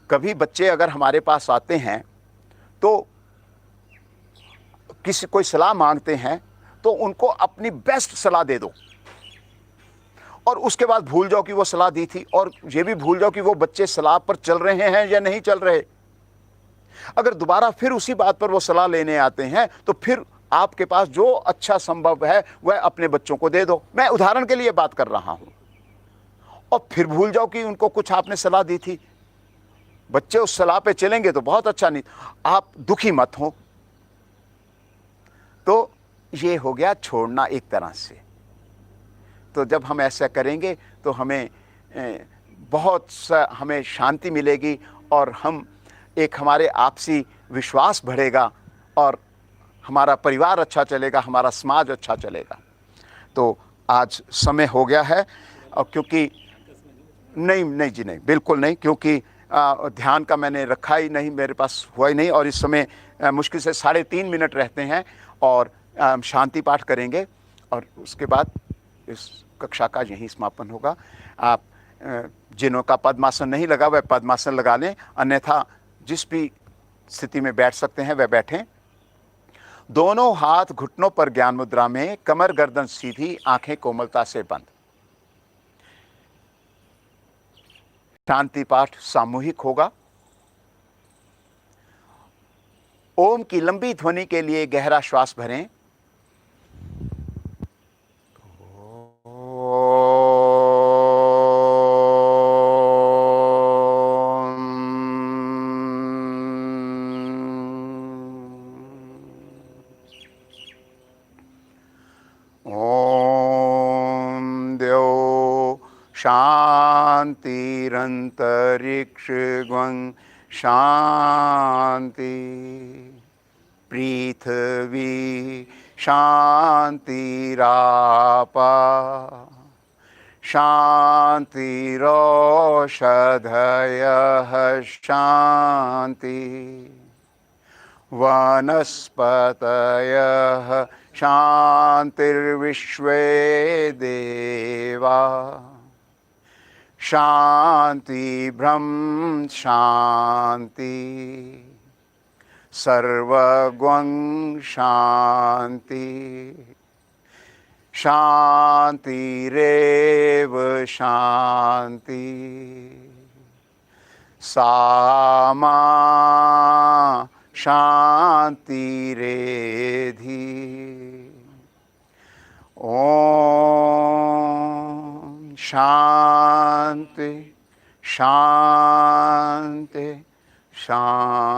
कभी बच्चे अगर हमारे पास आते हैं तो किसी कोई सलाह मांगते हैं तो उनको अपनी बेस्ट सलाह दे दो, और उसके बाद भूल जाओ कि वो सलाह दी थी, और ये भी भूल जाओ कि वो बच्चे सलाह पर चल रहे हैं या नहीं चल रहे। अगर दोबारा फिर उसी बात पर वो सलाह लेने आते हैं तो फिर आपके पास जो अच्छा संभव है वह अपने बच्चों को दे दो। मैं उदाहरण के लिए बात कर रहा हूं। और फिर भूल जाओ कि उनको कुछ आपने सलाह दी थी। बच्चे उस सलाह पे चलेंगे तो बहुत अच्छा, नहीं आप दुखी मत हो। तो ये हो गया छोड़ना एक तरह से। तो जब हम ऐसा करेंगे तो हमें हमें शांति मिलेगी, और हम एक हमारे आपसी विश्वास बढ़ेगा, और हमारा परिवार अच्छा चलेगा, हमारा समाज अच्छा चलेगा। तो आज समय हो गया है, और क्योंकि नहीं जी नहीं, बिल्कुल नहीं, क्योंकि ध्यान का मैंने रखा ही नहीं, मेरे पास हुआ ही नहीं, और इस समय मुश्किल से 3.5 मिनट रहते हैं, और शांति पाठ करेंगे, और उसके बाद इस कक्षा का यहीं समापन होगा। आप जिन्हों का पद्मासन नहीं लगा वह पद्मासन लगा लें, अन्यथा जिस भी स्थिति में बैठ सकते हैं वह बैठें। दोनों हाथ घुटनों पर ज्ञान मुद्रा में, कमर गर्दन सीधी, आंखें कोमलता से बंद। शांति पाठ सामूहिक होगा। ओम की लंबी ध्वनि के लिए गहरा श्वास भरें। ओम द्यो शांतिरंतरिक्षं शांति, पृथ्वी शांतिरापा, शांतिरोषधयः शांति, वनस्पतयः शांतिर्विश्वे देवा, शांति ब्रह्म शांति, सर्वगं शांति, शांतिरेव शांति, सामा शांतिरेधि। ओम शांति शांति शांति।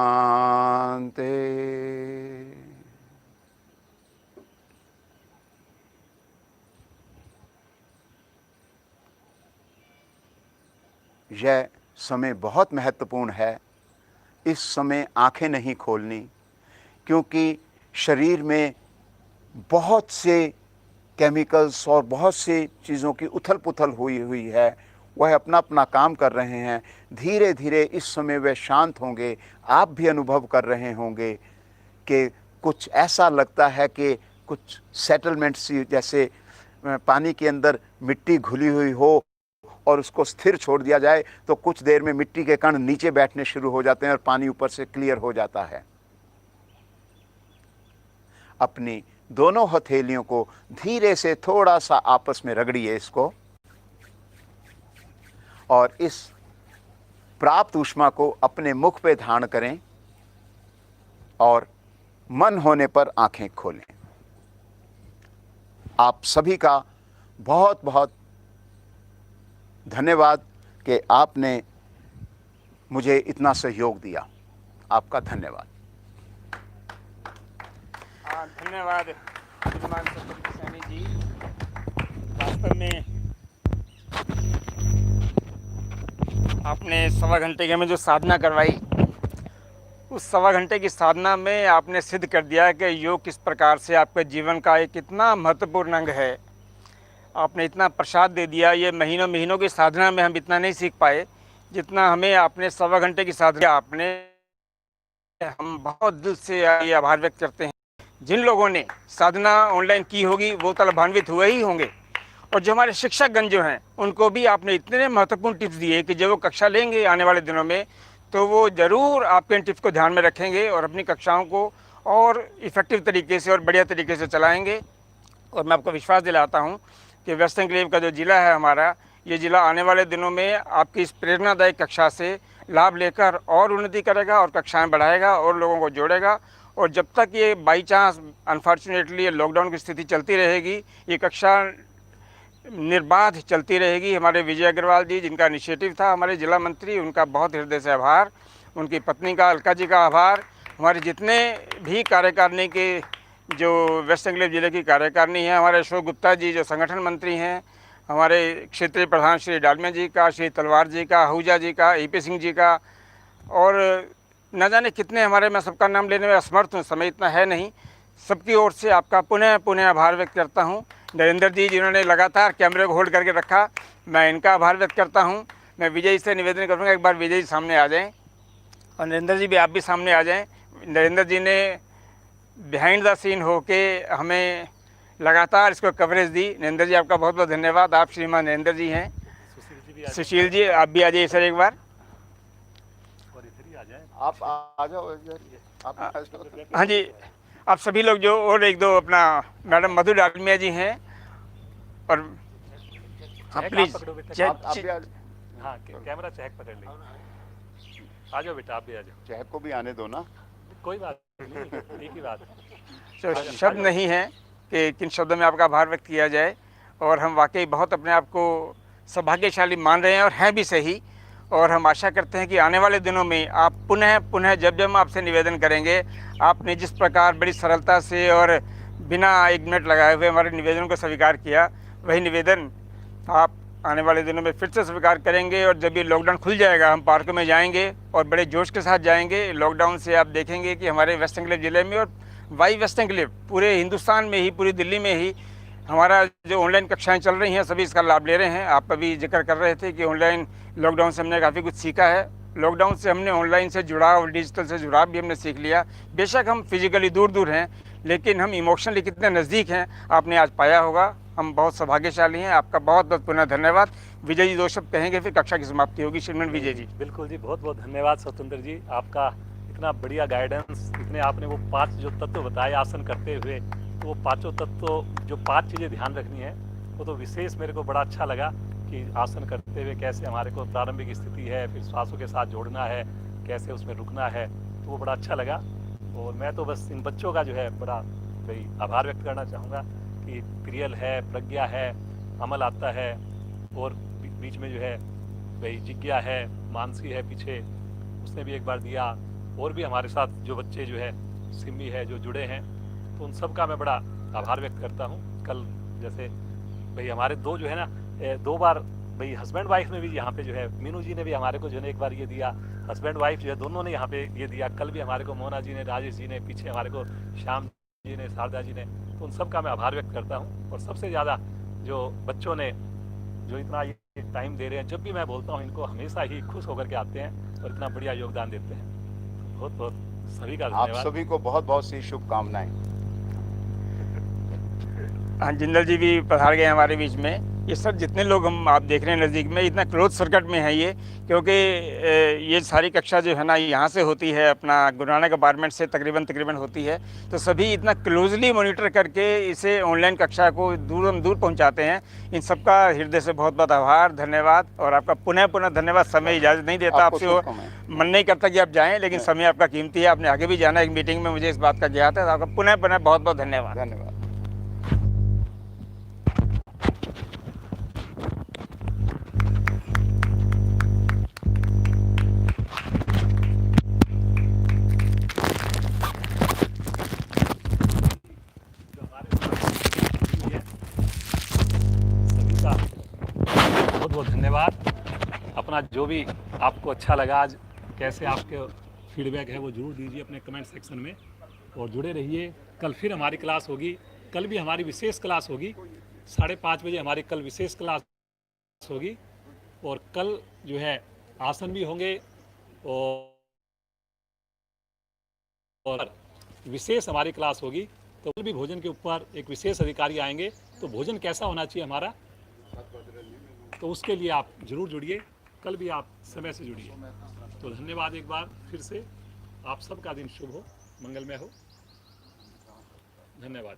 यह समय बहुत महत्वपूर्ण है। इस समय आंखें नहीं खोलनी, क्योंकि शरीर में बहुत से केमिकल्स और बहुत से चीज़ों की उथल पुथल हुई है। वह अपना अपना काम कर रहे हैं। धीरे धीरे इस समय वे शांत होंगे। आप भी अनुभव कर रहे होंगे कि कुछ ऐसा लगता है कि कुछ सेटलमेंट्स जैसे पानी के अंदर मिट्टी घुली हुई हो और उसको स्थिर छोड़ दिया जाए तो कुछ देर में मिट्टी के कण नीचे बैठने शुरू हो जाते हैं और पानी ऊपर से क्लियर हो जाता है। अपनी दोनों हथेलियों को धीरे से थोड़ा सा आपस में रगड़िए इसको, और इस प्राप्त ऊष्मा को अपने मुख पे धारण करें और मन होने पर आंखें खोलें। आप सभी का बहुत बहुत धन्यवाद कि आपने मुझे इतना सहयोग दिया। आपका धन्यवाद। धन्यवाद विद्यमान सतपति सैनी जी। वास्तव में आपने 1.25 घंटे की हमें जो साधना करवाई, उस 1.25 घंटे की साधना में आपने सिद्ध कर दिया कि योग किस प्रकार से आपके जीवन का एक इतना महत्वपूर्ण अंग है। आपने इतना प्रसाद दे दिया। ये महीनों महीनों की साधना में हम इतना नहीं सीख पाए जितना हमें आपने 1.25 घंटे की साधना आपने। हम बहुत दिल से ये आभार व्यक्त करते हैं। जिन लोगों ने साधना ऑनलाइन की होगी वो तो लाभान्वित हुए ही होंगे, और जो हमारे शिक्षकगण जो हैं उनको भी आपने इतने महत्वपूर्ण टिप्स दिए कि जब वो कक्षा लेंगे आने वाले दिनों में तो वो ज़रूर आपके इन टिप्स को ध्यान में रखेंगे और अपनी कक्षाओं को और इफ़ेक्टिव तरीके से और बढ़िया तरीके से चलाएँगे। और मैं आपको विश्वास दिलाता हूँ कि वेस्ट एन्क्लेव का जो ज़िला है हमारा, ये ज़िला आने वाले दिनों में आपकी इस प्रेरणादायक कक्षा से लाभ लेकर और उन्नति करेगा और कक्षाएं बढ़ाएगा और लोगों को जोड़ेगा। और जब तक ये बाई चांस अनफॉर्चुनेटली लॉकडाउन की स्थिति चलती रहेगी, ये कक्षा निर्बाध चलती रहेगी। हमारे विजय अग्रवाल जी, जिनका इनिशिएटिव था, हमारे जिला मंत्री, उनका बहुत हृदय से आभार। उनकी पत्नी का, अलका जी का आभार। हमारे जितने भी कार्यकारिणी के जो वेस्ट एन्क्लेव जिले की कार्यकारिणी है, हमारे अशोक गुप्ता जी जो संगठन मंत्री हैं, हमारे क्षेत्रीय प्रधान श्री डालमिया जी का, श्री तलवार जी का, आहूजा जी का, ईपी सिंह जी का, और न जाने कितने हमारे, मैं सबका नाम लेने में असमर्थ हूँ, समय इतना है नहीं। सबकी ओर से आपका पुनः पुनः आभार व्यक्त करता हूँ। नरेंद्र जी जिन्होंने लगातार कैमरे को होल्ड करके रखा, मैं इनका आभार व्यक्त करता हूँ। मैं विजय से निवेदन करूँगा एक बार विजय जी सामने आ जाएं और नरेंद्र जी भी आप भी सामने आ जाएं। नरेंद्र जी ने बिहाइंड द सीन होके हमें लगातार इसको कवरेज दी। नरेंद्र जी आपका बहुत बहुत धन्यवाद। आप श्रीमान नरेंद्र जी हैं। सुशील जी आप भी आ जाइए सर एक बार। और इधर ही आ जाए आप आ जाओ इधर, आप आ जाओ। हाँ जी, आप सभी लोग जो, और एक दो अपना मैडम मधु डालमिया जी हैं, और हाँ प्लीज़ आप भी आ जाओ। हाँ कैमरा चेक पकड़ लीजिए। आ जाओ बेटा, आप भी आ जाओ। चहक को भी आने दो ना। कोई बात नहीं, एक ही बात है। तो शब्द नहीं है कि किन शब्दों में आपका आभार व्यक्त किया जाए। और हम वाकई बहुत अपने आप को सौभाग्यशाली मान रहे हैं और हैं भी सही। और हम आशा करते हैं कि आने वाले दिनों में आप पुनः पुनः जब जब हम आपसे निवेदन करेंगे, आपने जिस प्रकार बड़ी सरलता से और बिना एक मिनट लगाए हुए हमारे निवेदन को स्वीकार किया, वही निवेदन आप आने वाले दिनों में फिर से स्वीकार करेंगे। और जब ये लॉकडाउन खुल जाएगा, हम पार्कों में जाएंगे और बड़े जोश के साथ जाएंगे। लॉकडाउन से आप देखेंगे कि हमारे वेस्ट एन्क्लेव ज़िले में और वाई वेस्ट एन्क्लेव पूरे हिंदुस्तान में ही, पूरी दिल्ली में ही हमारा जो ऑनलाइन कक्षाएं चल रही हैं, सभी इसका लाभ ले रहे हैं। आप अभी जिक्र कर रहे थे कि ऑनलाइन लॉकडाउन से हमने काफ़ी कुछ सीखा है। लॉकडाउन से हमने ऑनलाइन से जुड़ाव, डिजिटल से जुड़ाव भी हमने सीख लिया। बेशक हम फिजिकली दूर दूर हैं, लेकिन हम इमोशनली कितने नज़दीक हैं आपने आज पाया होगा। हम बहुत सौभाग्यशाली हैं। आपका बहुत बहुत पुनः धन्यवाद। विजय जी दो शब्द कहेंगे, फिर कक्षा की समाप्ति होगी। श्रीमान विजय जी। बिल्कुल जी, बहुत बहुत धन्यवाद स्वतंत्र जी, आपका इतना बढ़िया गाइडेंस। इतने आपने वो 5 जो तत्व बताए आसन करते हुए, तो वो पांचों तत्व जो 5 चीज़ें ध्यान रखनी है, वो तो विशेष मेरे को बड़ा अच्छा लगा कि आसन करते हुए कैसे हमारे को प्रारंभिक स्थिति है, फिर श्वासों के साथ जोड़ना है, कैसे उसमें रुकना है, तो वो बड़ा अच्छा लगा। और मैं तो बस इन बच्चों का जो है बड़ा भाई आभार व्यक्त करना चाहूँगा कि प्रियल है, प्रज्ञा है, अमल आता है, और बीच में जो है भाई जिज्ञा है, मानसी है पीछे, उसने भी एक बार दिया। और भी हमारे साथ जो बच्चे जो है, सिमी है, जो जुड़े हैं, तो उन सब का मैं बड़ा आभार व्यक्त करता हूँ। कल जैसे भाई हमारे दो जो है ना, 2 बार भाई हस्बैंड वाइफ में भी यहाँ पे जो है, मीनू जी ने भी हमारे को जो है एक बार ये दिया, हस्बैंड वाइफ जो है दोनों ने यहाँ पे ये दिया। कल भी हमारे को मोना जी ने, राजेश जी ने, पीछे हमारे को श्याम जी ने, शारदा जी ने, तो उन सब का मैं आभार व्यक्त करता हूँ। और सबसे ज़्यादा जो बच्चों ने जो इतना ये टाइम दे रहे हैं, जब भी मैं बोलता हूँ इनको हमेशा ही खुश होकर के आते हैं और इतना बढ़िया योगदान देते हैं। बहुत बहुत सभी का आप धन्यवाद। सभी को बहुत बहुत सी शुभकामनाएं। हाँ, जिंदल जी भी पधार गए हमारे बीच में। ये सब जितने लोग हम आप देख रहे हैं नज़दीक में, इतना क्लोज सर्किट में है ये, क्योंकि ये सारी कक्षा जो है ना यहाँ से होती है, अपना गुरु नानक अपार्टमेंट से तकरीबन होती है। तो सभी इतना क्लोजली मॉनिटर करके इसे ऑनलाइन कक्षा को दूर दूर पहुँचाते हैं। इन सबका हृदय से बहुत बहुत आभार, धन्यवाद। और आपका पुनः पुनः धन्यवाद। समय इजाज़त नहीं देता, आपसे वो मन नहीं करता कि आप जाएँ, लेकिन समय आपका कीमती है, आपने आगे भी जाना। एक मीटिंग में मुझे इस बात का ज्ञात है। आपका पुनः पुनः बहुत बहुत धन्यवाद। धन्यवाद। बहुत बहुत धन्यवाद। अपना जो भी आपको अच्छा लगा आज, कैसे आपके फीडबैक है वो ज़रूर दीजिए अपने कमेंट सेक्शन में, और जुड़े रहिए। कल फिर हमारी क्लास होगी, कल भी हमारी विशेष क्लास होगी, 5:30 बजे हमारी कल विशेष क्लास होगी। और कल जो है आसन भी होंगे और विशेष हमारी क्लास होगी। तो कल भी भोजन के ऊपर एक विशेष अधिकारी आएंगे। तो भोजन कैसा होना चाहिए हमारा, तो उसके लिए आप जरूर जुड़िए, कल भी आप समय से जुड़िए। तो धन्यवाद एक बार फिर से, आप सबका दिन शुभ हो, मंगलमय हो। धन्यवाद।